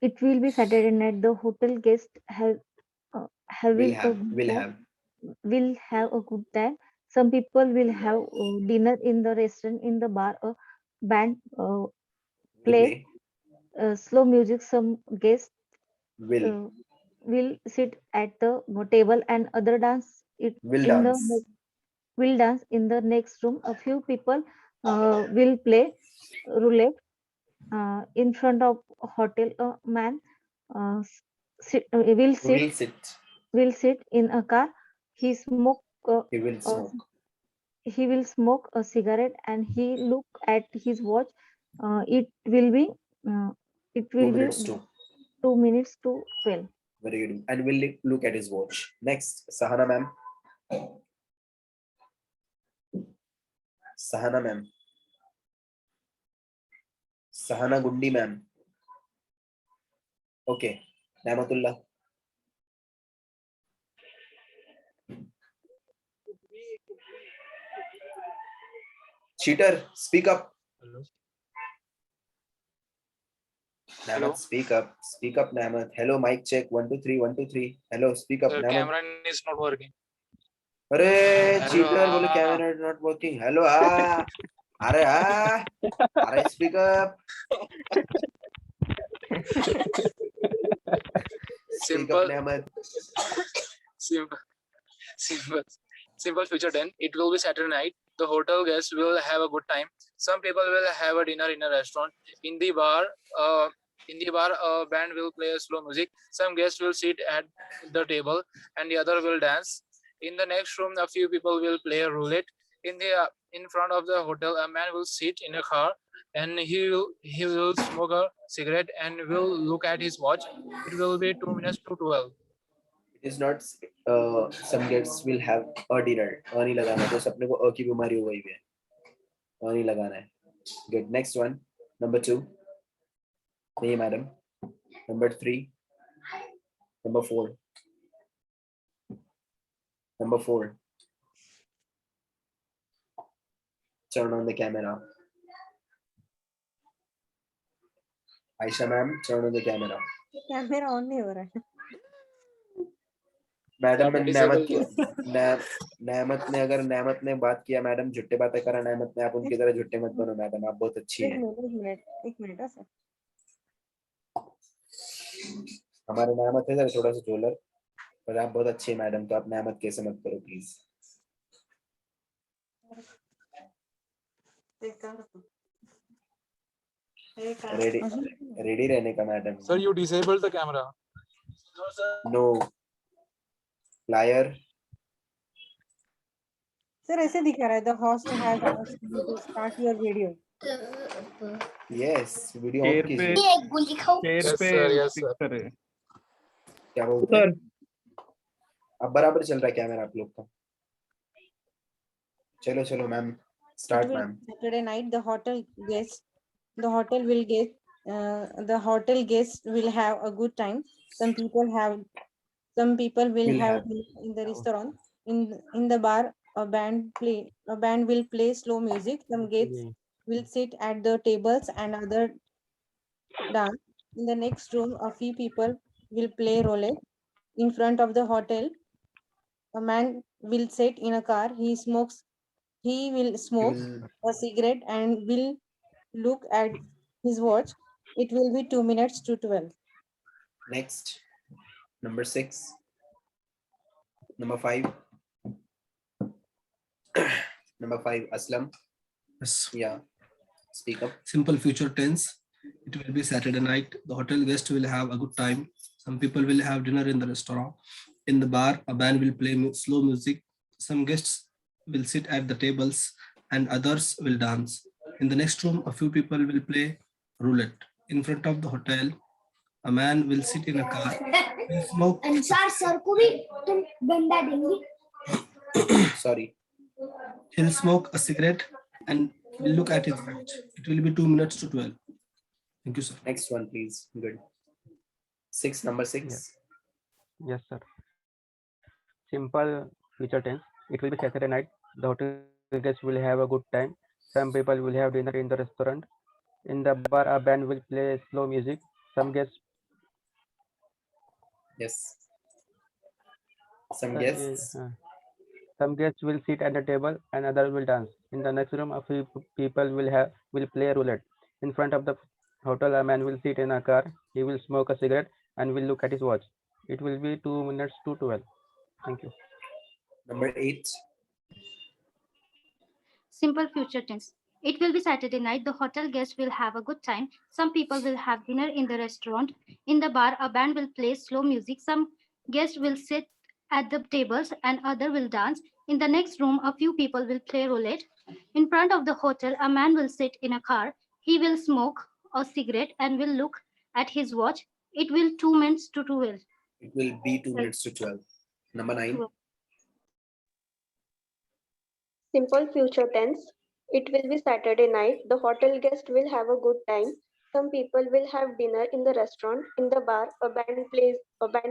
It will be Saturday night. The hotel guests will have a good time. Some people will have dinner in the restaurant. In the bar, a band play slow music. Some guests will sit at the table and other dance. Will dance in the next room. A few people will play roulette. In front of a hotel, a man will sit will sit in a car. He smoke. He will smoke. He will smoke a cigarette and he look at his watch. It will be. It 2 will be minutes to. 2 minutes to 12. Very good. And we'll look at his watch. Next, Sahana ma'am. Sahana ma'am. Sahana Gundi ma'am. Okay. Namatullah. Cheater, speak up. Namat, speak up. Speak up, Namat. Hello, mic check. 1 2 3 1 2 3. Hello, speak up, Namat. Camera is not working. Arey, Hello, cheater, bole camera is not working. Hello, Arey, speak up. Speak up, Namat. Simple future then. It will be Saturday night. The hotel guests will have a good time. Some people will have a dinner in a restaurant. In the bar, a band will play slow music. Some guests will sit at the table, and the other will dance. In the next room, a few people will play roulette. In front of the hotel, a man will sit in a car, and he will smoke a cigarette and will look at his watch. It will be 2 minutes to 12. It is not some guests will have a dinner. नहीं लगाना तो अपने को की बीमारी हो गई है. नहीं लगाना है. Good. Next one. Number 2. नहीं madam. Number 3. Number 4. Number 4. Turn on the camera. Aisha ma'am, turn on the camera. Camera on नहीं हो रहा है. मैडम नेमत ने अगर नेमत ने बात किया मैडम झुट्टे बातें करा नेमत ने आप उनकी तरह झुट्टे मत बनो मैडम आप बहुत अच्छी हैं. एक मिनट सर. हमारे नेमत है थोड़ा सा झोलर पर आप बहुत अच्छी है मैडम तो आप नेमत कैसे मत करो प्लीज. रेडी रहने का madam. Sir, you disabled the camera. No. Liar. Sir, ऐसे दिखा रहा है. The host has asked you to start your video. Yes, video Chair on पे Yes, sir. Yes, click sir. करे. क्या बोलते हैं? अब बराबर चल रहा है कैमरा आप लोग का. चलो ma'am start ma'am. Saturday night, the hotel guests will have a good time. Some people will have in the restaurant. In the bar, a band will play slow music. Some guests will sit at the tables and other dance. In the next room, a few people will play roulette. In front of the hotel, a man will sit in a car. He will smoke a cigarette and will look at his watch. It will be 2 minutes to 12. Next, number 6. Number 5. Number 5, Aslam. Yes. Yeah. Speak up. Simple future tense. It will be Saturday night. The hotel guest will have a good time. Some people will have dinner in the restaurant. In the bar, a band will play slow music. Some guests will sit at the tables and others will dance. In the next room, a few people will play roulette. In front of the hotel, a man will sit in a car. He'll smoke. Sorry. He'll smoke a cigarette and will look at his watch. It will be 2 minutes to 12. Thank you, sir. Next one, please. Good. 6, number 6. Yes, sir. Simple future tense. It will be Saturday night. The hotel guests will have a good time. Some people will have dinner in the restaurant. In the bar, a band will play slow music. Some guests. Yes. Some guests. Some guests will sit at the table and others will dance. In the next room, a few people will play roulette. In front of the hotel, a man will sit in a car. He will smoke a cigarette and will look at his watch. It will be 2 minutes to 12. Thank you. Number 8. Simple future tense. It will be Saturday night. The hotel guests will have a good time. Some people will have dinner in the restaurant. In the bar, a band will play slow music. Some guests will sit at the tables and other will dance. In the next room, a few people will play roulette. In front of the hotel, a man will sit in a car. He will smoke a cigarette and will look at his watch. It will 2 minutes to 12. It will be 2 minutes to 12. Number 9. Simple future tense. It will be Saturday night. The hotel guest will have a good time. Some people will have dinner in the restaurant. In the bar, a band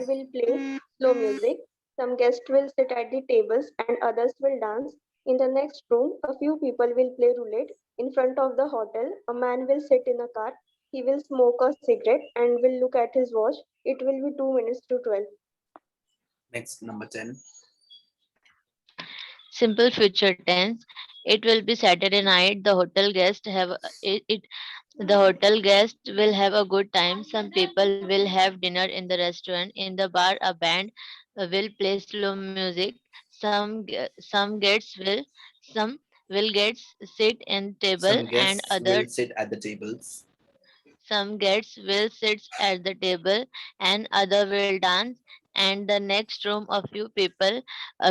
will play slow music. Some guests will sit at the tables and others will dance. In the next room, a few people will play roulette. In front of the hotel, a man will sit in a car. He will smoke a cigarette and will look at his watch. It will be 2 minutes to 12. Next, number 10. Simple future tense. It will be Saturday night. The hotel guest the hotel guest will have a good time. Some people will have dinner in the restaurant. In the bar, a band will play slow music. Some will get sit in table Some and guests other will sit at the tables. some guests will sit at the table and other will dance. And the next room, a few people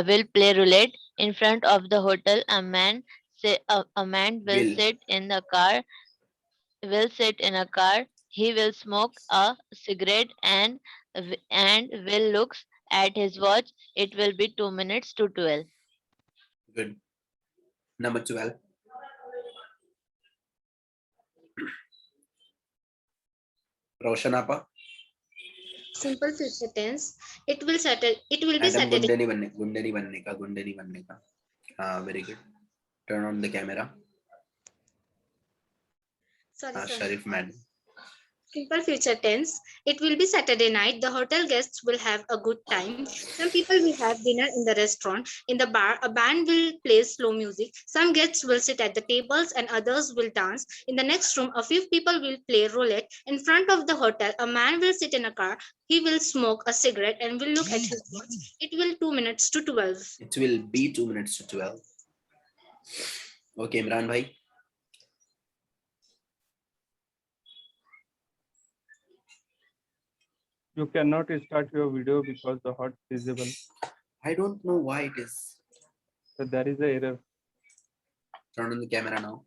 will play roulette. In front of the hotel, a man will Will. sit in the car. Will sit in a car. He will smoke a cigarette and will looks at his watch. It will be 2 minutes to 12. Good. Number 12. Roshan Appa. Simple future tense. It will be Adam Saturday. Gundani banne ka. Very good. Turn on the camera. Sorry. Sharif madam. Simple future tense. It will be Saturday night. The hotel guests will have a good time. Some people will have dinner in the restaurant. In the bar, a band will play slow music. Some guests will sit at the tables and others will dance. In the next room, a few people will play roulette. In front of the hotel, a man will sit in a car. He will smoke a cigarette and will look at his watch. It will 2 minutes to 12. It will be 2 minutes to 12. Okay, Imran bhai. You cannot start your video because the hot visible. I don't know why it is. So there is an error. Turn on the camera now.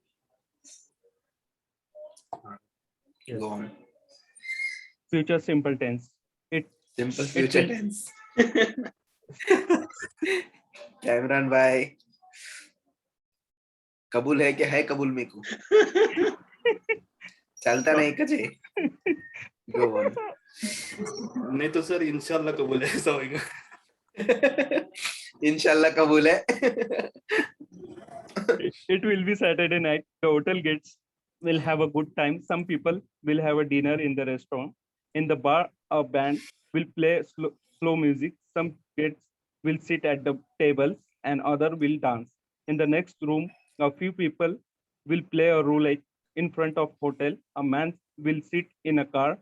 Yes. Go on. Future simple tense. Simple future tense. Cameron bhai. कबूल है क्या है कबूल मेरे को चलता नहीं कजे Go on. नहीं तो सर इंशाल्लाह कबूल है ऐसा होगा इंशाल्लाह कबूल है It will be Saturday night. The hotel guests will have a good time. Some people will have a dinner in the restaurant. In the bar, a band will play slow music. Some guests will sit at the tables and other will dance. In the next room, a few people will play a roulette. In front of hotel, a man will sit in a car.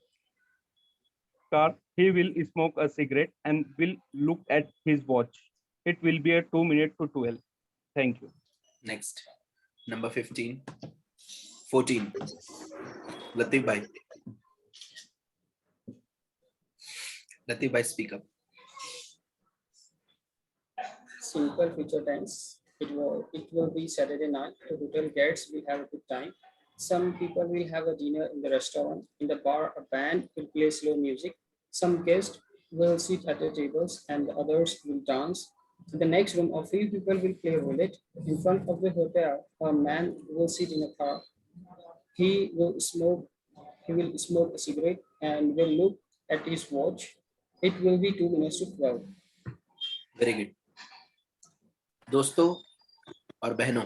He will smoke a cigarette and will look at his watch. It will be a 2 minutes to 12. Thank you. Next, number 14. Latif bhai. Latif bhai, speak up. Simple future tense. It will be Saturday night. The hotel guests will have a good time. Some people will have a dinner in the restaurant. In the bar, a band will play slow music. Some guests will sit at the tables and the others will dance. In the next room, a few people will play roulette. In front of the hotel, a man will sit in a car. He will smoke a cigarette and will look at his watch. It will be 2 minutes to 12. Very good. दोस्तों और बहनों,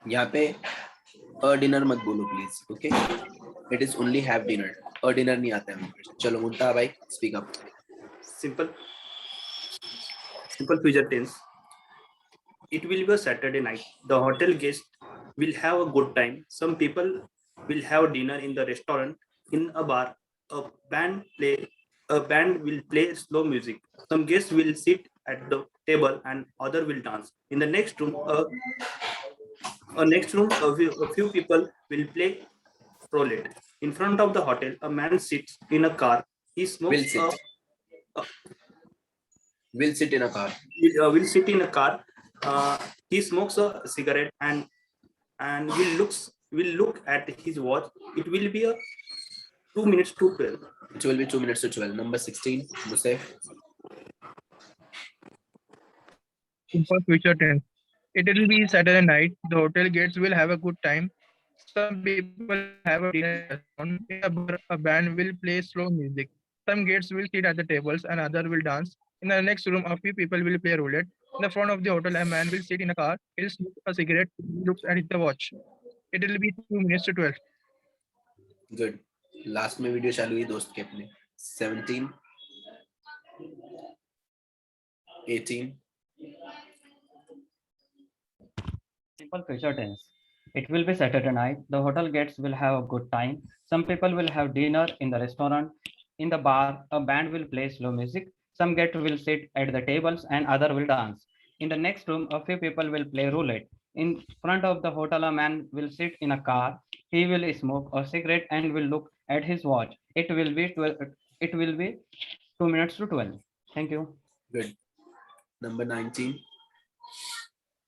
यहाँ पे a dinner मत बोलो please, okay? It is only have dinner. A dinner नहीं आता है. चलो मुंता भाई, speak up. Simple future tense. It will be a Saturday night. The hotel guests will have a good time. Some people will have dinner in the restaurant. In a bar, a band will play slow music. Some guests will sit at the table and other will dance. In the next room, a few people will play roulette. In front of the hotel, a man sits in a car. He smokes Will sit in a car. Will sit in a car. He smokes a cigarette and will look at his watch. It will be a 2 minutes to 12. It will be 2 minutes to 12. Number 16, Musef. Simple future tense. It will be Saturday night. The hotel guests will have a good time. Some people will have a dinner in the restaurant. In the bar, a band will play slow music. Some guests will sit at the tables and others will dance. In the next room, a few people will play roulette. In the front of the hotel, a man will sit in a car. He'll smoke a cigarette, looks at the watch. It will be 2 minutes to 12. Good. Last में video चालू हुई दोस्त के अपने 17, 18. Simple future tense. It will be Saturday night. The hotel guests will have a good time. Some people will have dinner in the restaurant. In the bar, a band will play slow music. Some guests will sit at the tables and other will dance. In the next room, a few people will play roulette. In front of the hotel, a man will sit in a car. He will smoke a cigarette and will look at his watch. It will be 2 minutes to 12. Thank you. Good. Number 19.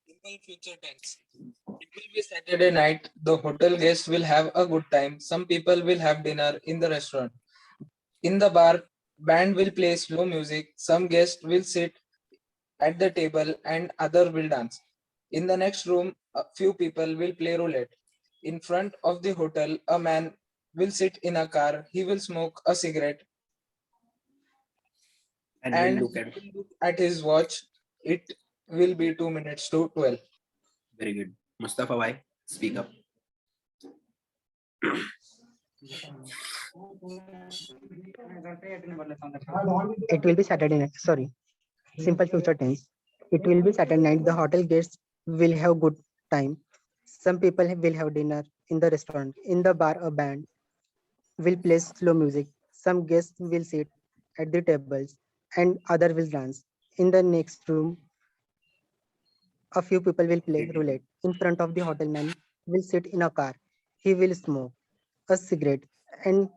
Simple future tense. It will be Saturday night. The hotel guests will have a good time. Some people will have dinner in the restaurant. In the bar, band will play slow music. Some guests will sit at the table and other will dance. In the next room, a few people will play roulette. In front of the hotel, a man will sit in a car. He will smoke a cigarette And and we'll look at. will look at his watch. It will be 2 minutes to 12. Very good. Mustafa, why? Speak up. It will be Saturday night. Sorry. Simple future tense. It will be Saturday night. The hotel guests will have good time. Some people will have dinner in the restaurant. In the bar, a band will play slow music. Some guests will sit at the tables and other will dance. In the next room, a few people will play roulette. In front of the hotel man will sit in a car. He will smoke a cigarette and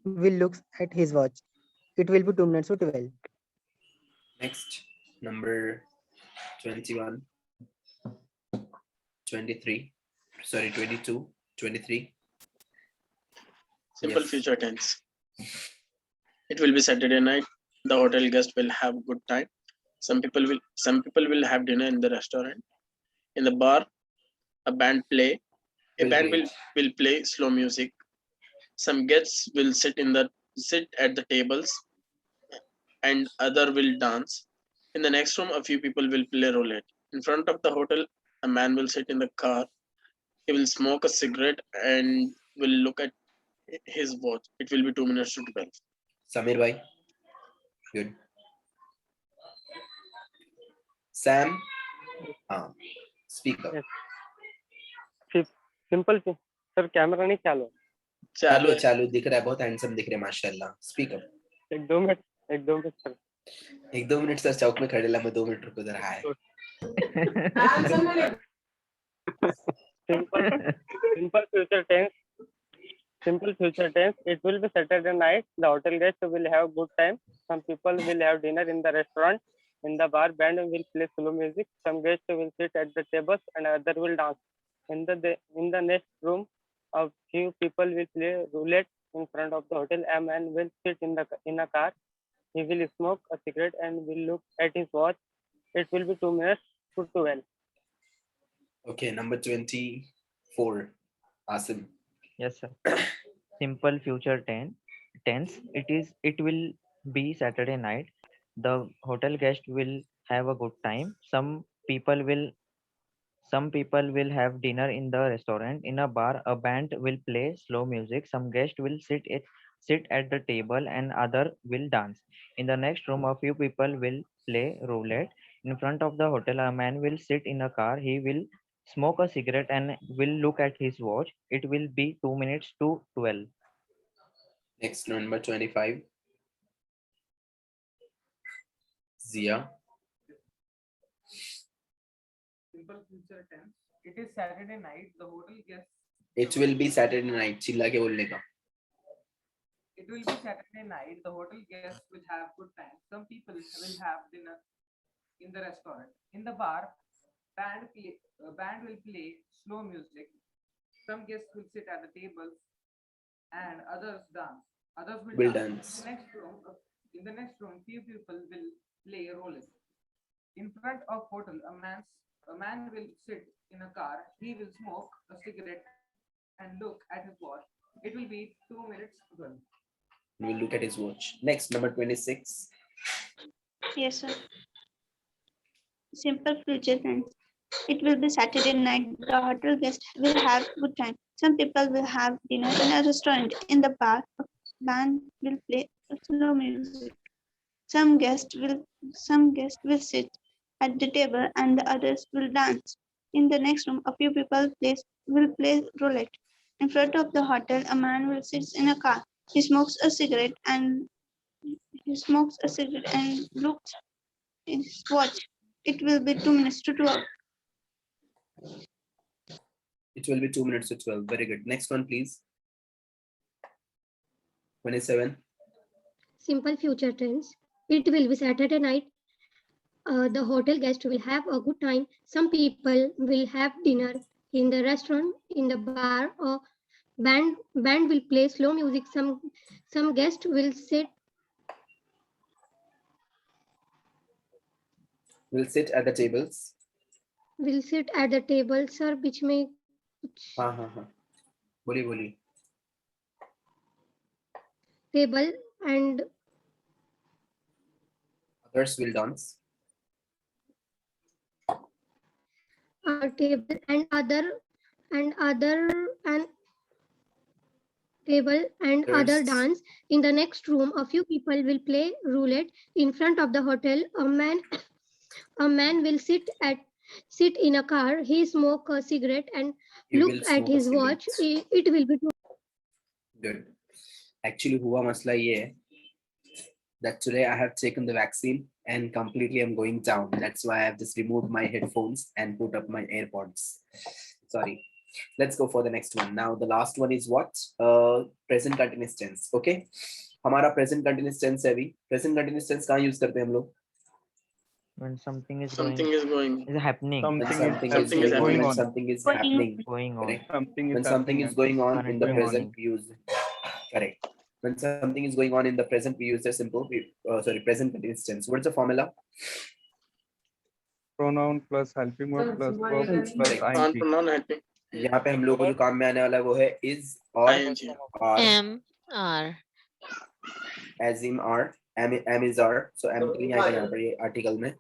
will look at his watch. It will be 2 minutes to 12. Next, number 21, 23, sorry, 22, 23. Simple Yes. future tense. It will be Saturday night. The hotel guest will have good time. Some people will have dinner in the restaurant. In the bar, a band will play slow music. Some guests will sit at the tables and other will dance. In the next room, a few people will play roulette. In front of the hotel, a man will sit in the car. He will smoke a cigarette and will look at his watch. It will be 2 minutes to 12. Samir bhai. Good. Sam. Speak up. Simple sir camera नहीं चालू चालू दिख रहा है बहुत handsome दिख रहे हैं माशाल्लाह speak up 1-2 minute sir 1-2 minute sir चौक में खड़े ला मैं 2 मिनट रुको जरा हाय simple future tense it will be Saturday night the hotel guests will have good time some people will have dinner in the restaurant in the bar band will play slow music some guests will sit at the tables and other will dance in the next room a few people will play roulette in front of the hotel a man will sit in a car he will smoke a cigarette and will look at his watch it will be 2 minutes to 12. Okay, number 24, Asim. Yes, sir. Simple future tense. It will be Saturday night. The hotel guest will have a good time. Some people will have dinner in the restaurant. In a bar, a band will play slow music. Some guests will sit at the table and other will dance. In the next room, a few people will play roulette. In front of the hotel, a man will sit in a car. He will smoke a cigarette and will look at his watch. It will be 2 minutes to 12. Next, number 25. Zia. Simple future tense. It is Saturday night. The hotel guests. It will be Saturday night. चिल्ला के बोलने का. It will be Saturday night. The hotel guests will have good time. Some people will have dinner in the restaurant. In the bar, band will play slow music. Some guests will sit at the tables and others dance. Others will Will dance. dance. In the next room, few people will play roulette. In front of hotel, a man will sit in a car. He will smoke a cigarette and look at his watch. It will be 2 minutes to 12. We'll look at his watch. Next, number 26. Yes, sir. Simple future tense. It will be Saturday night. The hotel guest will have good time. Some people will have dinner in a restaurant. In the bar, a band will play slow music. Some guests will sit at the table and the others will dance. In the next room, a few people will play roulette. In front of the hotel, a man will sit in a car. He smokes a cigarette and looks at his watch. It will be 2 minutes to 12. It will be 2 minutes to 12. Very good. Next one, please. 27. Simple future tense. It will be Saturday night. The hotel guest will have a good time. Some people will have dinner in the restaurant, in the bar, or band will play slow music. Some guests will sit at the tables. at the table. Sir, बीच में हाँ. बोलिए. table and Others will dance. Table and other dance. In the next room, a few people will play roulette. In front of the hotel, a man will sit in a car. He smoke a cigarette and look at his watch. It will be Good. Actually, हुआ मसला ये है that today I have taken the vaccine and completely I'm going down. That's why I have just removed my headphones and put up my AirPods. Sorry. Let's go for the next one. Now the last one is what? Present continuous tense. Okay. हमारा present continuous tense है अभी. Present continuous tense कहाँ use करते हैं हम लोग? When something is Something happening. Something is going on. Something is happening. Going on. When something is going on in the Currently present, morning. we use correct. When something is going on in the present, we use the present continuous tense. What's the formula? Pronoun plus helping verb plus verb plus ing. Pronoun helping. यहाँ पे हम लोग को जो काम में आने वाला है वो है is or are. Am, are. As in are. Am is are. So am के लिए आएगा यहाँ पर ये article में.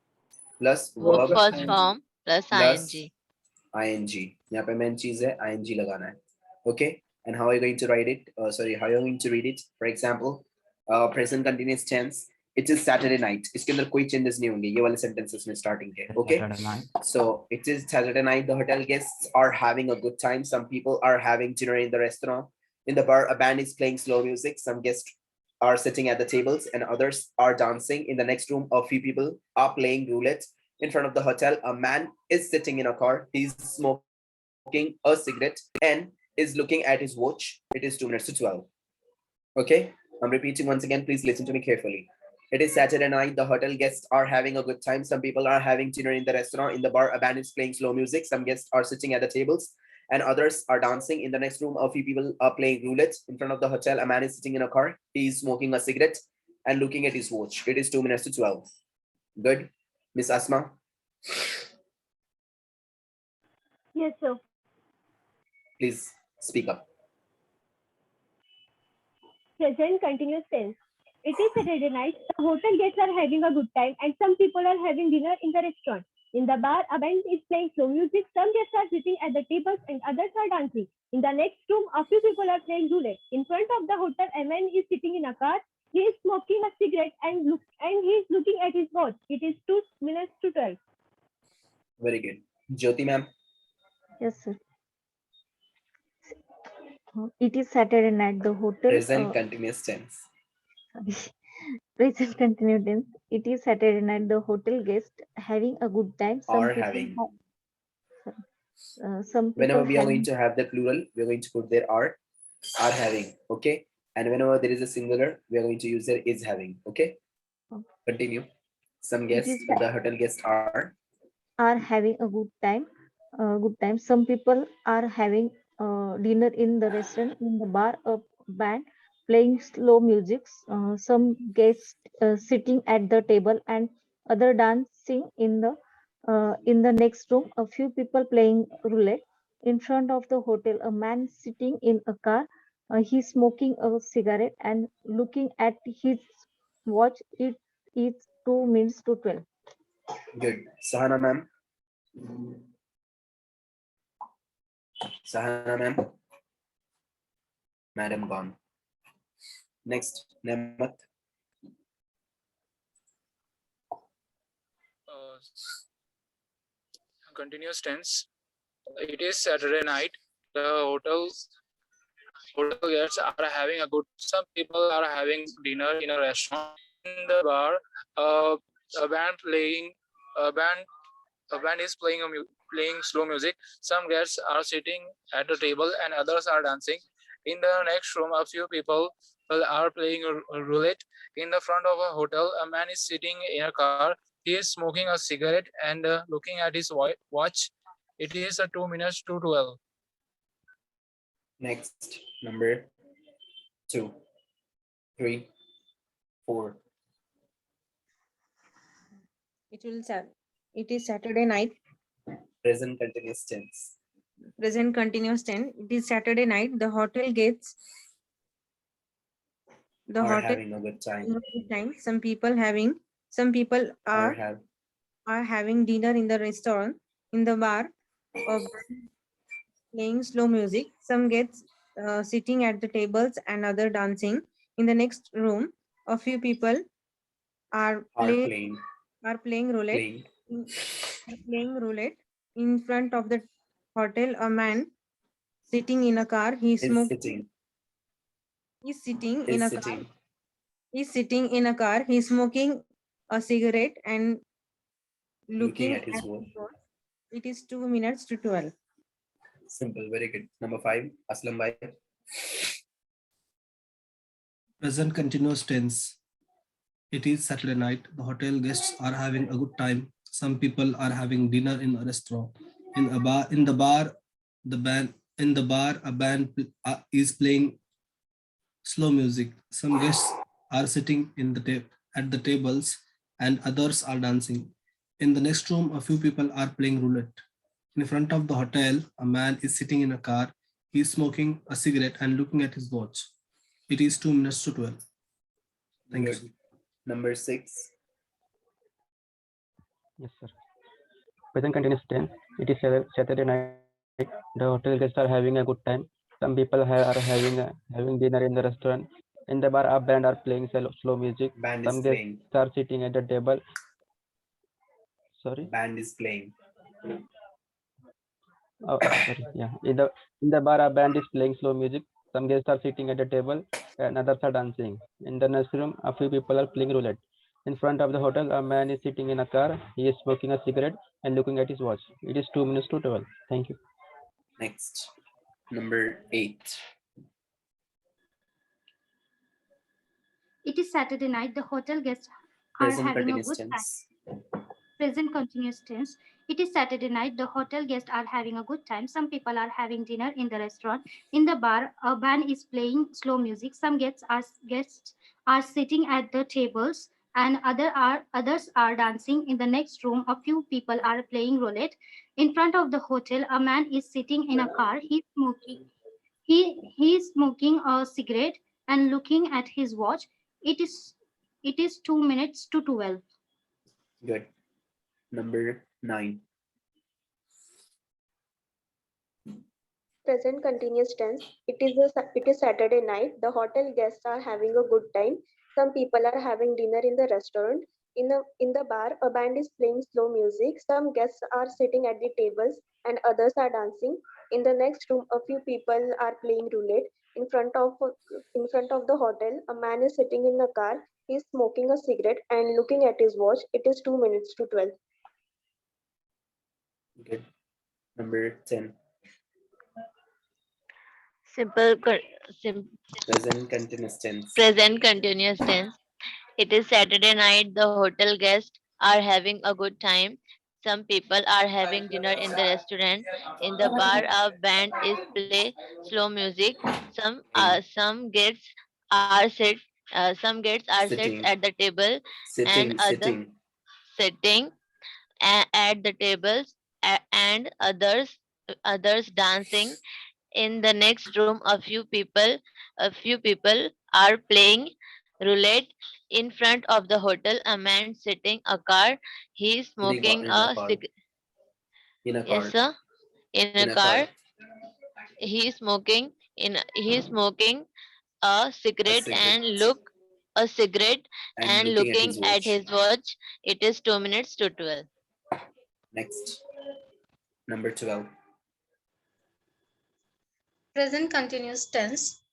Plus verb. First form plus plus ing. ing. यहाँ पे main चीज है ing लगाना है. Okay. And how are you going to write it? How are you going to read it? For example, present continuous tense. It is Saturday night. इसके अंदर कोई changes नहीं होंगे. ये वाले sentences में starting है. Okay. So it is Saturday night. The hotel guests are having a good time. Some people are having dinner in the restaurant. In the bar, a band is playing slow music. Some guests are sitting at the tables and others are dancing. In the next room, a few people are playing roulette. In front of the hotel, a man is sitting in a car. He's smoking a cigarette and is looking at his watch. It is 2 minutes to 12. Okay, I'm repeating once again. Please listen to me carefully. It is Saturday night. The hotel guests are having a good time. Some people are having dinner in the restaurant. In the bar, a band is playing slow music. Some guests are sitting at the tables and others are dancing. In the next room, a few people are playing roulette. In front of the hotel, a man is sitting in a car. He is smoking a cigarette and looking at his watch. It is 2 minutes to 12. Good. Miss Asma? Yes, sir. Please speak up. Present continuous tense. It is Saturday night. The hotel guests are having a good time and some people are having dinner in the restaurant. In the bar, a band is playing slow music. Some guests are sitting at the tables and others are dancing. In the next room, a few people are playing roulette. In front of the hotel, a man is sitting in a car. He is smoking a cigarette and he is looking at his watch. It is 2 minutes to 12. Very good. Jyoti ma'am? Yes, sir. It is Saturday night. The hotel. Present continuous tense. Present continuous tense. It is Saturday night. The hotel guest having a good time. Are having. Some Whenever people we are going to have the plural, we are going to put there are having. Okay. And whenever there is a singular, we are going to use there is having. Okay. Continue. Some It guests, is the hotel guests are having a good time. Good time. Some people are having dinner in the restaurant, in the bar, a band playing slow music. Some guests sitting at the table and other dancing in the next room. A few people playing roulette in front of the hotel. A man sitting in a car. He's smoking a cigarette and looking at his watch. It is 2 minutes to 12. good. Sahana ma'am. Sahana ma'am. Madam gone. Next, Nemat. Continuous tense. It is Saturday night. The hotel guests are having a good. Some people are having dinner in a restaurant. In the bar, a band playing a band is playing playing slow music. Some guests are sitting at the table and others are dancing. In the next room, a few people are playing a roulette. In the front of a hotel, a man is sitting in a car. He is smoking a cigarette and looking at his watch. It is 2 minutes to 12. Next, number 2, 3, 4. It is Saturday night. Present continuous tense. Present continuous tense. It is Saturday night. The hotel gets the Are hotel having a good time. having a good time. Some people Are are having dinner in the restaurant, in the bar, or playing slow music. Some gets sitting at the tables and other dancing. In the next room, a few people are playing. playing roulette. Playing roulette in front of the hotel. A man sitting in a car. He's sitting in a car. He's sitting in a car. He's smoking a cigarette and looking at his watch. It is 2 minutes to 12. Simple, very good. Number 5, Aslam bhai. Present continuous tense. It is Saturday night. The hotel guests are having a good time. Some people are having dinner in a restaurant. In the bar, a band is playing slow music. Some guests are sitting at the tables and others are dancing. In the next room, a few people are playing roulette. In front of the hotel, a man is sitting in a car. He is smoking a cigarette and looking at his watch. It is 2 minutes to 12. Thank you. Number 6. Yes, sir. Present continuous tense. It is Saturday night. The hotel guests are having a good time. Some people are having dinner in the restaurant. In the bar, a band are playing slow music. Some guests are sitting at the table. Sorry. Band is playing. Oh, sorry. Yeah. In the bar, a band is playing slow music. Some guests are sitting at the table and others are dancing. In the next room, a few people are playing roulette. In front of the hotel, a man is sitting in a car. He is smoking a cigarette and looking at his watch. It is 2 minutes to 12. Thank you. Next, number 8. It is Saturday night. The hotel guests are having a good time. Present continuous tense. It is Saturday night. The hotel guests are having a good time. Some people are having dinner in the restaurant. In the bar, a band is playing slow music. Some guests are sitting at the tables and others are dancing. In the next room, a few people are playing roulette. In front of the hotel, a man is sitting in a car. He's smoking a cigarette and looking at his watch. It is 2 minutes to 12. Good. Number 9. Present continuous tense. It is Saturday night. The hotel guests are having a good time. Some people are having dinner in the restaurant. In the bar, a band is playing slow music. Some guests are sitting at the tables and others are dancing. In the next room, a few people are playing roulette. In front of the hotel, a man is sitting in a car. He is smoking a cigarette and looking at his watch. It is 2 minutes to 12. Good. Number 10. Present continuous tense. Present continuous tense. It is Saturday night. The hotel guests are having a good time. Some people are having dinner in the restaurant. In the bar, a band is play slow music. Some guests are some guests are sits Sitting, at the table and sitting, other sitting. sitting at the tables and others dancing. In the next room, a few people are playing roulette. In front of the hotel, a man sitting a car. He is smoking In a a car. cig. In a Yes, car. sir. In a In a car. car, he is smoking a A cigarette cigarette. And and looking at looking his at watch. his watch. It is 2 minutes to 12. Next, number 12. Present continuous tense.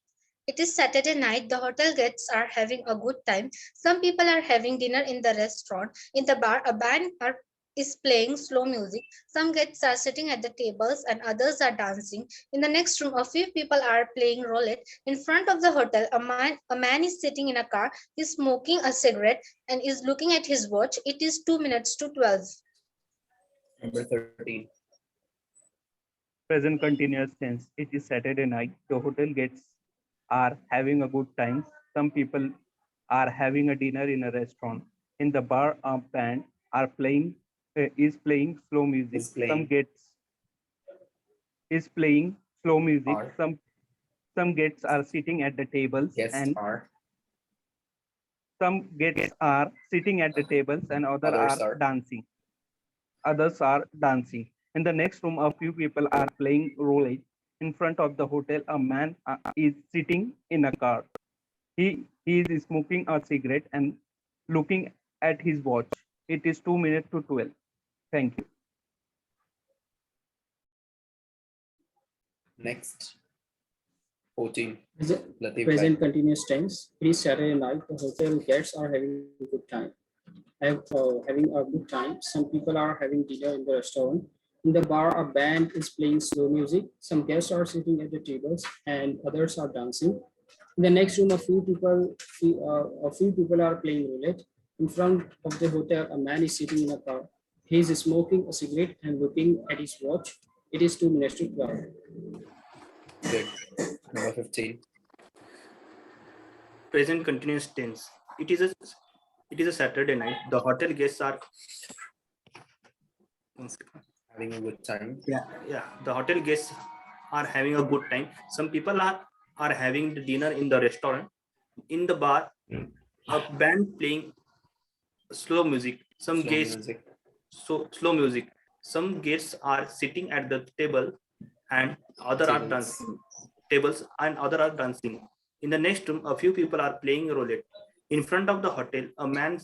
It is Saturday night. The hotel guests are having a good time. Some people are having dinner in the restaurant. In the bar, a band is playing slow music. Some guests are sitting at the tables and others are dancing. In the next room, a few people are playing roulette. In front of the hotel, a man is sitting in a car. He is smoking a cigarette and is looking at his watch. It is 2 minutes to 12. Number 13. Present continuous tense. It is Saturday night. The hotel guests are having a good time. Some people are having a dinner in a restaurant. In the bar, a band is playing slow music. Some guests is playing slow music. Some guests are sitting at the tables some guests are sitting at the tables and others are dancing. In the next room, a few people are playing roulette. In front of the hotel, a man is sitting in a car. He is smoking a cigarette and looking at his watch. It is 2 minutes to 12. Thank you. Next, 14. Present continuous tense. It is Saturday night. The hotel guests are having a good time. Having a good time. Some people are having dinner in the restaurant. In the bar, a band is playing slow music. Some guests are sitting at the tables and others are dancing. In the next room, a few people are playing roulette. In front of the hotel, a man is sitting in a car. He is smoking a cigarette and looking at his watch. It is 2 minutes to 12. Good. Number 15. Present continuous tense. It is a Saturday night. The hotel guests are having a good time. Yeah. The hotel guests are having a good time. Some people are having the dinner in the restaurant. In the bar, a band playing slow music. Slow music. Some guests are sitting at the table and other are dancing. Tables and other are dancing. In the next room, a few people are playing roulette. In front of the hotel, a man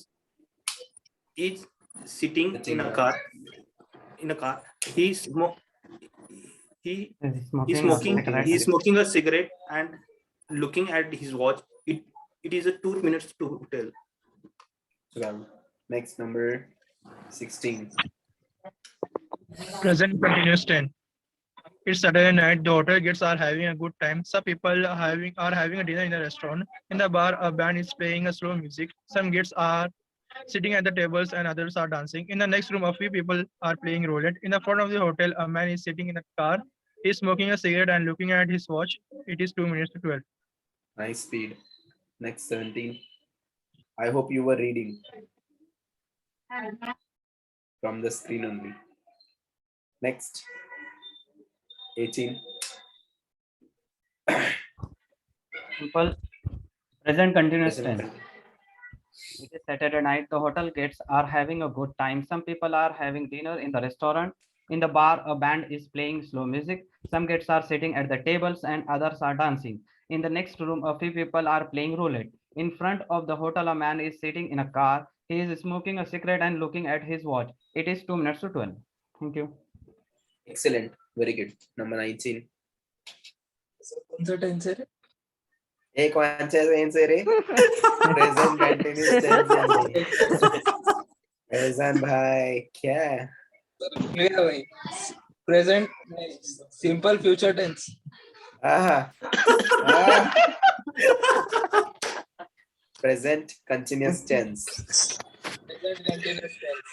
is sitting in a car. He's smoking a cigarette and looking at his watch. It is a 2 minutes to tell. Well, next, number 16. Present continuous tense. It's Saturday night. The hotel guests are having a good time. Some people are having a dinner in a restaurant. In the bar, a band is playing a slow music. Some guests are sitting at the tables and others are dancing. In the next room, a few people are playing roulette. In the front of the hotel, a man is sitting in a car. He is smoking a cigarette and looking at his watch. It is 2 minutes to 12. Nice speed. Next, 17. I hope you were reading from the screen only. Next, 18. Simple present continuous tense. It is Saturday night. The hotel guests are having a good time. Some people are having dinner in the restaurant. In the bar, a band is playing slow music. Some guests are sitting at the tables and others are dancing. In the next room, a few people are playing roulette. In front of the hotel, a man is sitting in a car. He is smoking a cigarette and looking at his watch. It is 2 minutes to 12. Thank you. Excellent. Very good. Number 19. एक present continuous tense Faizan bhai क्या Present simple future tense. Present continuous tense. Present continuous tense.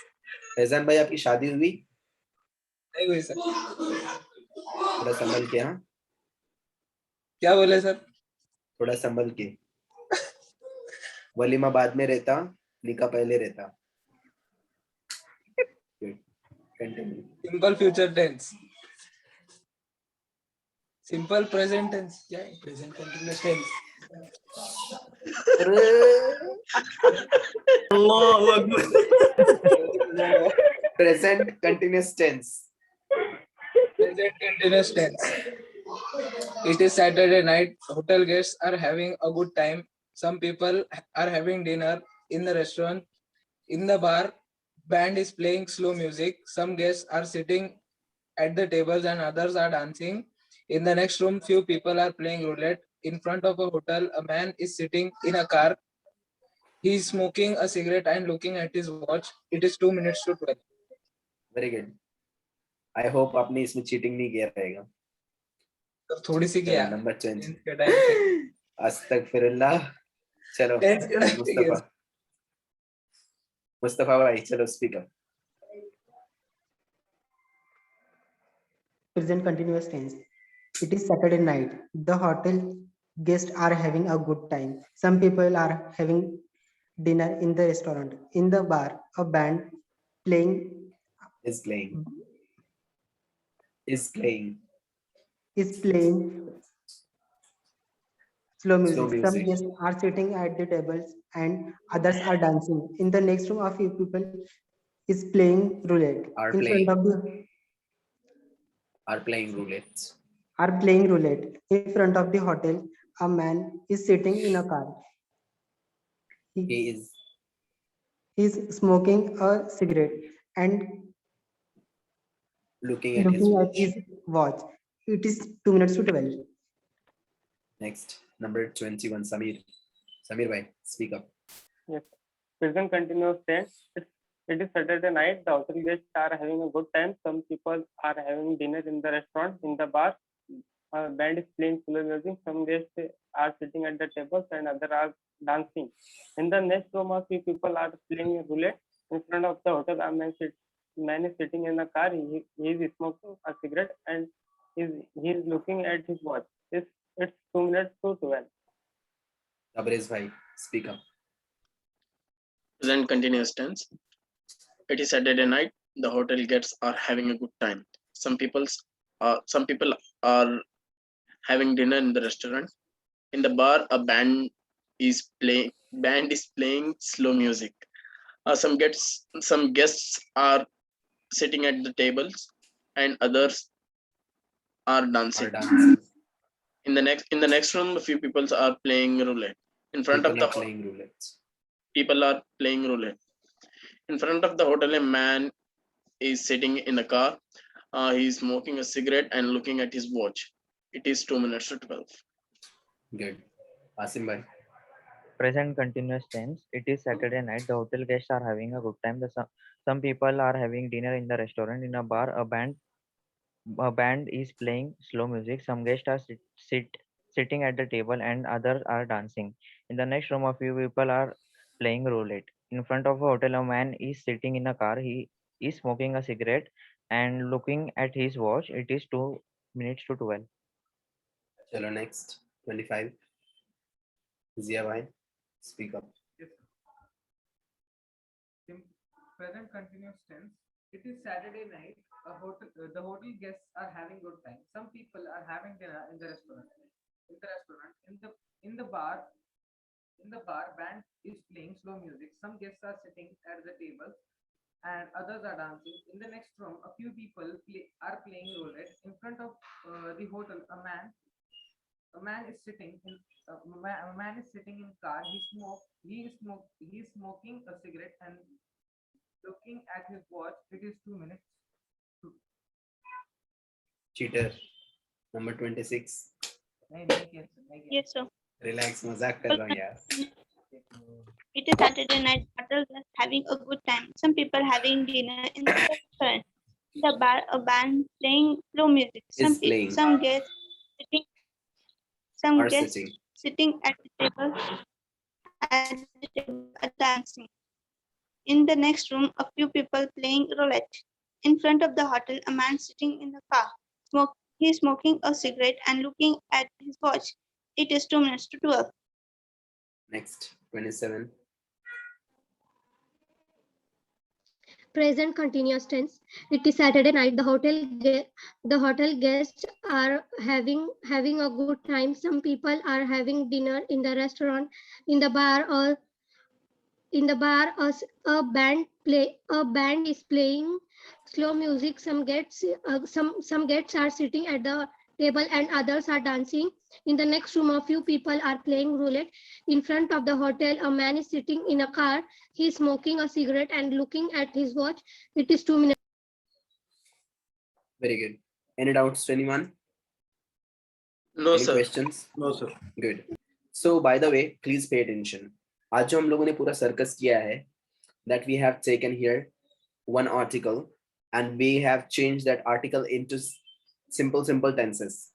Faizan भाई आपकी शादी हुई? नहीं हुई sir. थोड़ा संभल के, हाँ क्या बोले सर? थोड़ा संभल के। वलीमा बाद में रहता, निकाह पहले रहता। Continue. Simple future tense. Simple present tense. क्या है? Present continuous tense. Present continuous tense. Present continuous tense. It is Saturday night. Hotel guests are having a good time. Some people are having dinner in the restaurant. In the bar, band is playing slow music. Some guests are sitting at the tables and others are dancing. In the next room, few people are playing roulette. In front of a hotel, a man is sitting in a car. He is smoking a cigarette and looking at his watch. It is 2 minutes to 12. Very good. I hope आपने इसमें cheating नहीं किया रहेगा। तो थोड़ी सी किया। Number 20। के time पे। अस्तगफिरुल्लाह। चलो मुस्तफा भाई चलो speaker. Present continuous tense. It is Saturday night. The hotel guests are having a good time. Some people are having dinner in the restaurant. In the bar, a band is playing slow music. Some guests are sitting at the tables and others are dancing. In the next room, a few people is playing roulette. Are playing roulette. In front of the hotel, a man is sitting in a car. He is smoking a cigarette and looking at his watch. It is 2 minutes to 12. Next, number 21, Samir. Samir bhai, speak up. Yes. Present continuous tense. It is Saturday night. The hotel guests are having a good time. Some people are having dinner in the restaurant. In the bar, a band is playing slow music. Some guests are sitting at the tables and others are dancing. In the next room, a few people are playing roulette. In front of the hotel, a man is sitting in a car. He is smoking a cigarette and he is looking at his watch. It's 2 minutes to 12. Tabriz bhai, speak up. Present continuous tense. It is Saturday night. The hotel guests are having a good time. Some people are having dinner in the restaurant. In the bar, a band is playing slow music. Some guests are sitting at the tables and others are dancing. In the next room, a few people are playing roulette. In front of the people are playing roulette. In front of the hotel, a man is sitting in a car. He is smoking a cigarette and looking at his watch. It is 2 minutes to 12. Good. Asim bhai. Present continuous tense. It is Saturday night. The hotel guests are having a good time. Some people are having dinner in the restaurant. In a bar, a band is playing slow music. Some guests are sitting at the table and others are dancing. In the next room, a few people are playing roulette. In front of a hotel, a man is sitting in a car. He is smoking a cigarette and looking at his watch. It is 2 minutes to 12. Chalo next, 25. Zia bhai, speak up. Yes, sir. Present continuous tense. It is Saturday night. The hotel guests are having good time. Some people are having dinner in the restaurant. In the bar, band is playing slow music. Some guests are sitting at the table and others are dancing. In the next room, a few people are playing roulette. In front of the hotel, a man is sitting in car. He is smoking a cigarette and looking at his watch. It is 2 minutes. Cheater. Number 26. Yes, sir. Relax, मजाक कर रहा हूँ यार. It is Saturday night. Hotel guests having a good time. Some people having dinner in the restaurant. In the bar, a band playing slow music. Some guests sitting at the table are dancing. In the next room, a few people playing roulette. In front of the hotel, a man sitting in the car. He is smoking a cigarette and looking at his watch. It is 2 minutes to 12. Next, 27. Present continuous tense. It is Saturday night. The hotel guests are having a good time. Some people are having dinner in the restaurant, in the bar, or in the bar. A band is playing slow music. Some guests are sitting at the table and others are dancing. In the next room, a few people are playing roulette. In front of the hotel, a man is sitting in a car. He is smoking a cigarette and looking at his watch. It is 2 minutes. Very good. Any doubts to anyone? No, Any sir. questions? No, sir. Good. So by the way, please pay attention. आज जो हम लोगों ने पूरा circus किया है, that we have taken here one article and we have changed that article into simple tenses.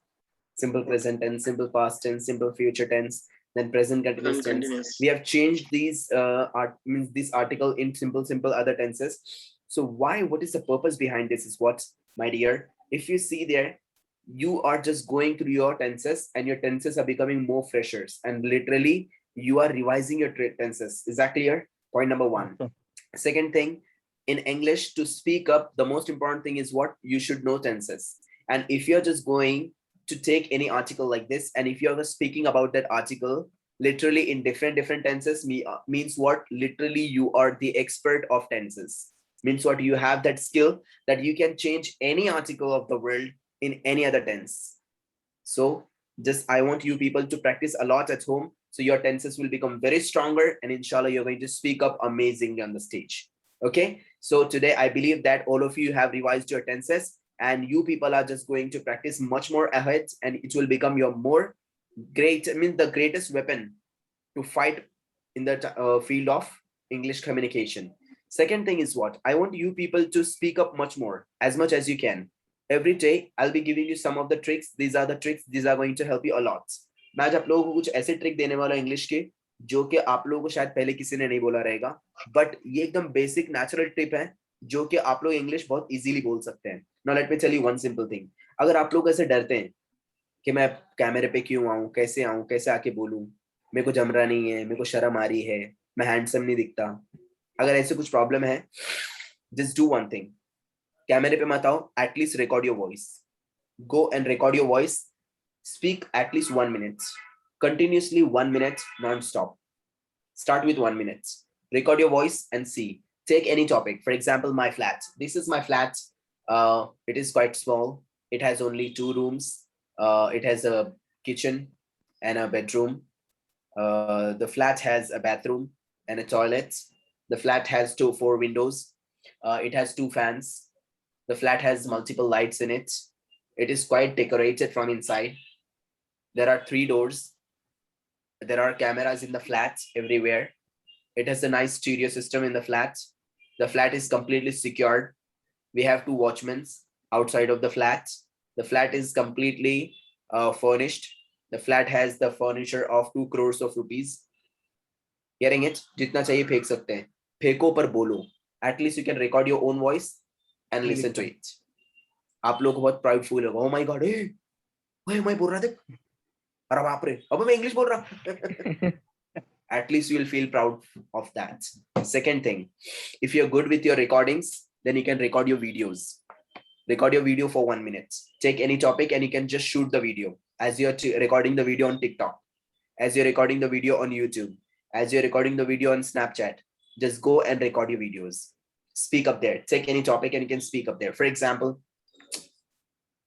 Simple present tense, simple past tense, simple future tense, then present continuous tense. Continuous. We have changed these this article in simple other tenses. So why? What is the purpose behind this? Is what, my dear? If you see there, you are just going through your tenses and your tenses are becoming more freshers, and literally you are revising your tenses. Is that clear? Point number one. Second thing, in English, to speak up, the most important thing is what? You should know tenses. And if you're just going to take any article like this, and if you're speaking about that article literally in different tenses, means what? Literally you are the expert of tenses. Means what? You have that skill that you can change any article of the world in any other tense. So just I want you people to practice a lot at home, so your tenses will become very stronger, and inshallah you're going to speak up amazingly on the stage. Okay, so today I believe that all of you have revised your tenses, and you people are just going to practice much more ahead, and it will become your more great, the greatest weapon to fight in the field of English communication. Second thing is what? I want you people to speak up much more, as much as you can. Every day I'll be giving you some of the tricks. These are the tricks. These are going to help you a lot. मैं आज आप लोगों को कुछ ऐसे trick देने वाला English के जो कि आप लोगों को शायद पहले किसी ने नहीं बोला रहेगा, बट ये एकदम बेसिक नेचुरल टिप है जो कि आप लोग इंग्लिश बहुत इजीली बोल सकते हैं. Now let me tell you one simple thing. अगर आप लोग ऐसे डरते हैं कि मैं कैमरे पे क्यों आऊं, कैसे आके बोलूं, मेरे को जम रहा नहीं है, मेरे को शर्म आ रही है, मैं हैंडसम नहीं दिखता, अगर ऐसे कुछ प्रॉब्लम है, जस्ट डू वन थिंग. कैमरे पे मत आओ, at least record your voice. Go and record your voice. Speak at least 1 minute, continuously 1 minute non-stop. Start with 1 minute. Record your voice and see. Take any topic. For example, my flat. This is my flat. It is quite small. It has only 2 rooms. It has a kitchen and a bedroom. The flat has a bathroom and a toilet. The flat has 4 windows. It has 2 fans. The flat has multiple lights in it. It is quite decorated from inside. There are 3 doors. There are cameras in the flat everywhere. It has a nice stereo system in the flat. The flat is completely secured. We have 2 watchmen outside of the flat. The flat is completely furnished. The flat has the furniture of 2 crores of rupees. Hearing it? जितना चाहिए फेंक सकते हैं. फेंको पर बोलो. At least you can record your own voice and listen to it. आप लोग बहुत प्राउड फील होगा. Oh my God, hey, मैं बोल रहा था. अरे बाप रे, अब मैं इंग्लिश बोल रहा. At least you will feel proud of that. Second thing, if you're good with your recordings, then you can record your videos. Record your video for 1 minute. Take any topic and you can just shoot the video as you're recording the video on TikTok, as you're recording the video on YouTube, as you're recording the video on Snapchat. Just go and record your videos. Speak up there. Take any topic and you can speak up there. For example,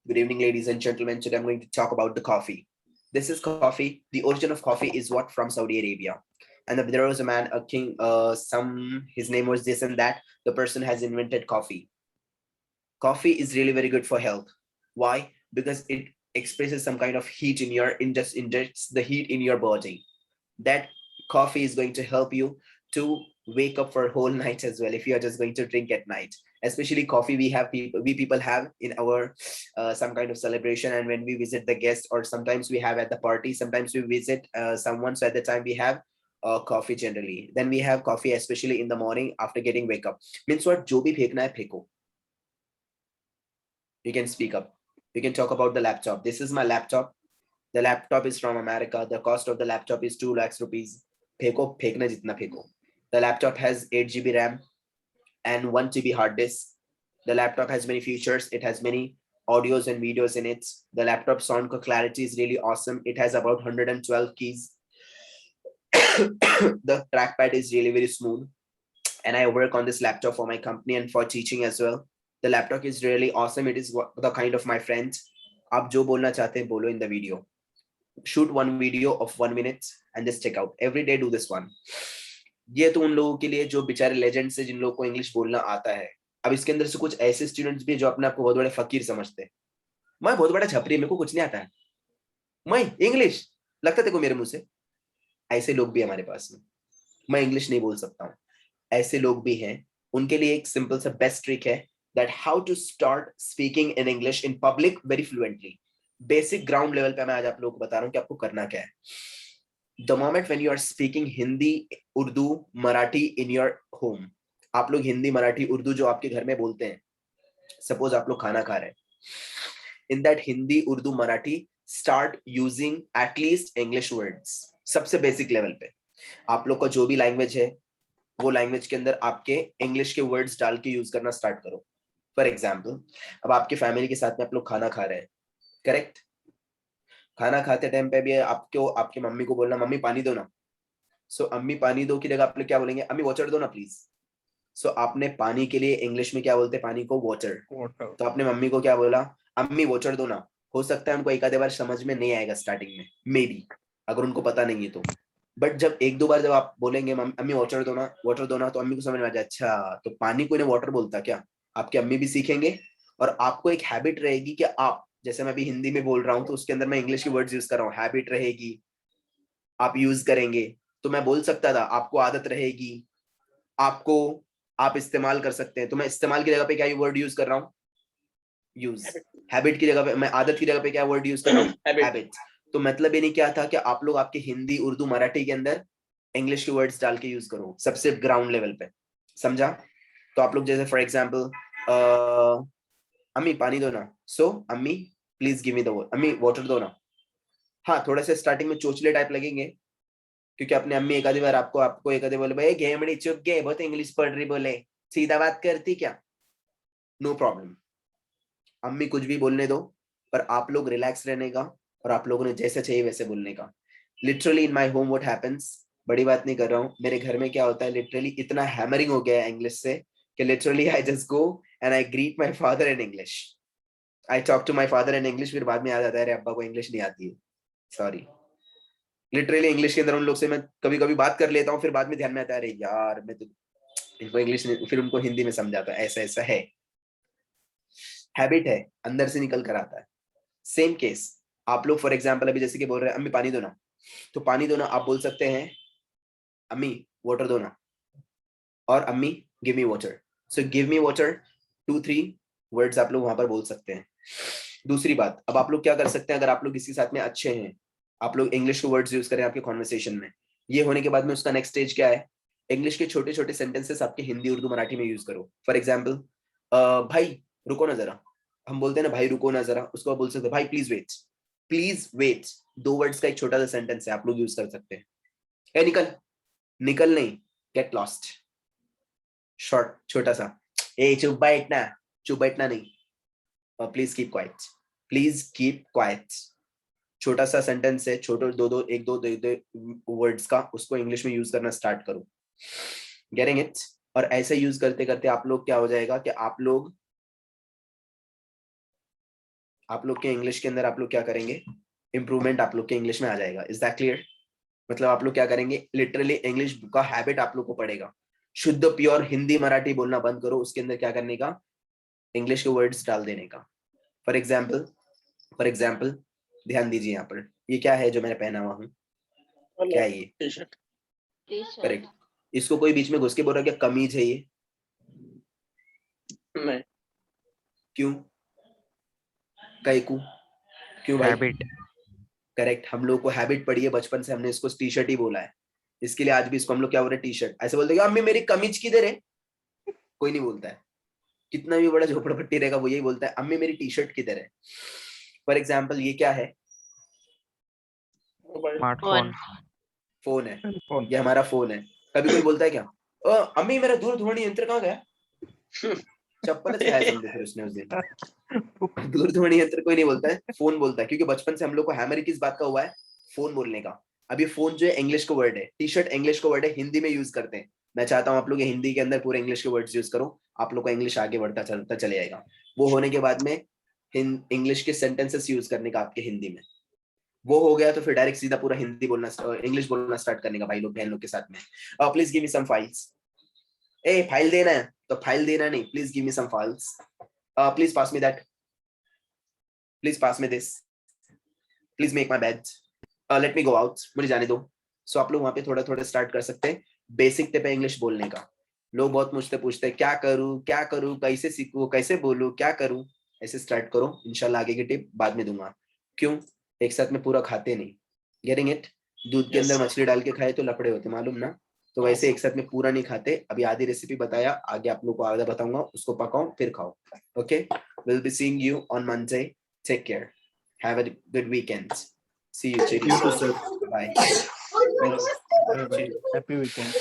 good evening, ladies and gentlemen. Today I'm going to talk about the coffee. This is coffee. The origin of coffee is what? From Saudi Arabia. And there was a man, a king, his name was this and that. The person has invented coffee. Coffee is really very good for health. Why? Because it expresses some kind of heat in your, injects the heat in your body. That coffee is going to help you to wake up for a whole night as well if you are just going to drink at night. Especially coffee, we people have in our some kind of celebration, and when we visit the guest, or sometimes we have at the party, sometimes we visit someone, so at the time we have coffee generally. Then we have coffee especially in the morning after getting wake up. Means what? जो भी फेंकना है फेंको. You can speak up. You can talk about the laptop. This is my laptop. The laptop is from America. The cost of the laptop is 2 lakhs rupees. फेंको, फेंकना जितना फेंको. The laptop has 8 GB RAM and 1 TB hard disk. The laptop has many features. It has many audios and videos in it. The laptop sound clarity is really awesome. It has about 112 keys. The trackpad is really very smooth. And I work on this laptop for my company and for teaching as well. The laptop is really awesome. It is the kind of my friend. आप जो बोलना चाहते हैं बोलो in the video. Shoot one video of 1 minute and just check out. Every day do this one. ये तो उन लोगों के लिए जो बेचारे लेजेंड्स से जिन लोगों को इंग्लिश बोलना आता है. अब इसके अंदर से कुछ ऐसे स्टूडेंट्स भी जो अपने आप को बहुत बड़े फकीर समझते हैं. मैं बहुत बड़ा छपरी, मेरे को कुछ नहीं आता है. मैं इंग्लिश लगता तेरे को मेरे मुंह से. ऐसे लोग भी हमारे पास में. मैं इंग्लिश नहीं बोल सकता हूँ. ऐसे लोग भी हैं. उनके लिए एक सिंपल सा बेस्ट ट्रिक है that how to start speaking in English in public very fluently. Basic ground level पे मैं आज आप लोगों को बता रहा हूँ कि आपको करना क्या है. The moment when you are speaking Hindi, Urdu, Marathi in your home, आप लोग हिंदी, मराठी, उर्दू जो आपके घर में बोलते हैं, suppose आप लोग खाना खा रहे हैं, in that Hindi, Urdu, Marathi, start using at least English words. सबसे basic level पे आप लोग का जो भी लैंग्वेज है वो लैंग्वेज के अंदर आपके इंग्लिश के वर्ड्स डाल के यूज करना स्टार्ट करो. फॉर एग्जाम्पल, अब आपके फैमिली के साथ में आप लोग खाना खा रहे हैं, करेक्ट? खाना खाते टाइम पे भी आपको आपकी मम्मी को बोलना मम्मी पानी दो ना. सो अम्मी पानी दो की जगह आप लोग क्या बोलेंगे? अम्मी वाटर दो ना प्लीज. सो आपने पानी के लिए इंग्लिश में क्या बोलते हैं? पानी को वाटर. तो आपने मम्मी को क्या बोला? अम्मी वाटर दो ना. हो सकता है उनको एक आधे बार समझ में नहीं आएगा स्टार्टिंग में, मे बी, अगर उनको पता नहीं है तो. बट जब एक दो बार जब आप बोलेंगे अम्मी वाटर दो ना, तो अम्मी को समझ में आ जाए अच्छा तो पानी को इन्हें वाटर बोलता क्या. आपकी अम्मी भी सीखेंगे और आपको एक हैबिट रहेगी कि आप, जैसे मैं अभी हिंदी में बोल रहा हूँ तो उसके अंदर मैं इंग्लिश के वर्ड्स यूज कर रहा हूँ, हैबिट रहेगी, आप यूज करेंगे. तो मैं बोल सकता था, आपको आदत रहेगी, आपको आप इस्तेमाल कर सकते हैं. तो मैं इस्तेमाल की जगह पे क्या वर्ड यूज कर रहा हूँ? यूज. हैबिट की जगह पे, मैं आदत की जगह पे क्या वर्ड यूज कर रहा हूँ? हैबिट. तो मतलब ये नहीं क्या था कि आप लोग आपके हिंदी, उर्दू, मराठी के अंदर इंग्लिश के वर्ड्स डाल के यूज करो सबसे ग्राउंड लेवल पे. समझा? तो आप लोग जैसे फॉर एग्जांपल अम्मी पानी दो ना. सो अम्मी please give me the water. अम्मी वाटर दो ना. हाँ, थोड़ा सा स्टार्टिंग में चोचले टाइप लगेंगे क्योंकि अपने अम्मी एक आधी बार आपको एक आधे बोले भाई गेमड़ी चुप गए, बहुत इंग्लिश पढ़ रही, बोले सीधा बात करती क्या. नो प्रॉब्लम, अम्मी कुछ भी बोलने दो, पर आप लोग रिलैक्स रहने का और आप लोगों ने जैसा चाहिए वैसे बोलने का. Literally in my home what happens, बड़ी बात नहीं कर रहा हूँ, मेरे घर में क्या होता है, लिटरली इतना हैमरिंग हो गया है इंग्लिश से कि literally I just go and I greet my father in English. I talk to my father in English, फिर बाद में याद आता है अरे अब्बा को इंग्लिश नहीं आती है, सॉरी. लिटरली इंग्लिश के अंदर उन लोग से मैं कभी कभी बात कर लेता हूँ, फिर बाद में ध्यान में आता है अरे यार मैं तो इनको इंग्लिश, फिर उनको हिंदी में समझाता है. ऐसा ऐसा है, हैबिट है, अंदर से निकल कर आता है. सेम केस आप लोग फॉर एग्जाम्पल अभी जैसे कि बोल रहे हैं अम्मी पानी दो ना, तो पानी दो ना आप बोल सकते हैं अम्मी वाटर दो ना, और अम्मी give me water. So give me water 2-3 words आप लोग वहां पर बोल सकते हैं. दूसरी बात, अब आप लोग क्या कर सकते हैं, अगर आप लोग किसी साथ में अच्छे हैं, आप लोग इंग्लिश के वर्ड्स यूज करें आपके कॉन्वर्सेशन में. ये होने के बाद में उसका नेक्स्ट स्टेज क्या है? इंग्लिश के छोटे छोटे सेंटेंसेस आपके हिंदी, उर्दू, मराठी में यूज करो. फॉर एग्जाम्पल भाई रुको ना जरा, हम बोलते हैं ना भाई रुको ना जरा, उसको आप बोल सकते हैं भाई please wait. Please wait 2 words का एक छोटा सा सेंटेंस है, आप लोग यूज कर सकते हैं. ए निकल, निकल नहीं, गेट लॉस्ट. शॉर्ट छोटा सा, ए चुप बैठना नहीं, please keep quiet, please keep quiet. छोटा सा सेंटेंस है, छोटे दो वर्ड्स का, उसको इंग्लिश में यूज करना स्टार्ट करो. Getting it? और ऐसे यूज करते करते आप लोग क्या हो जाएगा कि आप लोग के इंग्लिश के अंदर आप लोग क्या करेंगे, इंप्रूवमेंट आप लोग के इंग्लिश में आ जाएगा. Is that clear? मतलब आप लोग क्या करेंगे, लिटरली इंग्लिश का हैबिट आप लोग को पड़ेगा. शुद्ध प्योर हिंदी मराठी बोलना बंद करो, उसके अंदर क्या करने का, इंग्लिश के वर्ड्स डाल देने का. फॉर एग्जाम्पल ध्यान दीजिए यहाँ पर, ये क्या है जो मैंने पहना हुआ हूँ, क्या है ये? T shirt. करेक्ट. इसको कोई बीच में घुस के बोल रहा है क्या कमीज है ये? नहीं. क्यों? कैकू? क्यों भाई? हैबिट. करेक्ट, हम लोग को हैबिट पड़ी है बचपन से, हमने इसको टी शर्ट ही बोला है. इसके लिए आज भी इसको हम लोग क्या बोल रहे हैं, टी शर्ट। ऐसे बोलते हैं अम्मी मेरी कमीज किधर है, कोई नहीं बोलता है। कितना भी बड़ा झोपड़पट्टी रहेगा वो यही बोलता है अम्मी मेरी टी शर्ट किधर है। फॉर एग्जाम्पल ये क्या है, स्मार्टफोन, फोन है, ये हमारा फोन है। कभी कोई बोलता है क्या अम्मी मेरा दूरध्वनि यंत्र कहाँ गया, चप्पल से खाया समझे फिर उसने उस दिन। दूरध्वनि यंत्र कोई नहीं बोलता है, फोन बोलता है, क्योंकि बचपन से हम लोग को हैमर किस बात का हुआ है, फोन बोलने का। अब ये फोन जो है इंग्लिश का वर्ड है, टी शर्ट इंग्लिश का वर्ड है, हिंदी में यूज करते हैं। मैं चाहता हूँ आप लोग हिंदी के अंदर पूरे इंग्लिश के वर्ड्स यूज करो, आप लोग का इंग्लिश आगे बढ़ता चलता चले जाएगा। वो होने के बाद में इंग्लिश के सेंटेंसेस यूज करने का आपके हिंदी में, वो हो गया तो फिर डायरेक्ट सीधा पूरा हिंदी बोलना, इंग्लिश बोलना स्टार्ट करने का भाई लोग बहन लोग के साथ में। Please give me some files, a file देना है तो फाइल देना नहीं, please give me some files, please pass me that, please pass me this, please make my bed, let me go out, मुझे जाने दो। सो आप लोग वहां पे थोड़ा थोड़ा स्टार्ट कर सकते हैं बेसिक पे इंग्लिश बोलने का। लोग बहुत मुझसे पूछते हैं क्या करूं, कैसे सीखूं, कैसे बोलूं, क्या करूं। ऐसे स्टार्ट करो, इंशाल्लाह आगे की टिप बाद में दूंगा। क्यों, एक साथ में पूरा खाते नहीं, गेटिंग इट। दूध के अंदर मछली डाल के खाए तो लफड़े होते, मालूम ना, तो वैसे एक साथ में पूरा नहीं खाते। अभी आधी रेसिपी बताया, आगे आप लोग को आधा बताऊंगा, उसको पकाओ फिर खाओ। Okay, will be seeing you on Monday, take care, have a good weekend, see you, You too, sir. Bye. Happy weekend.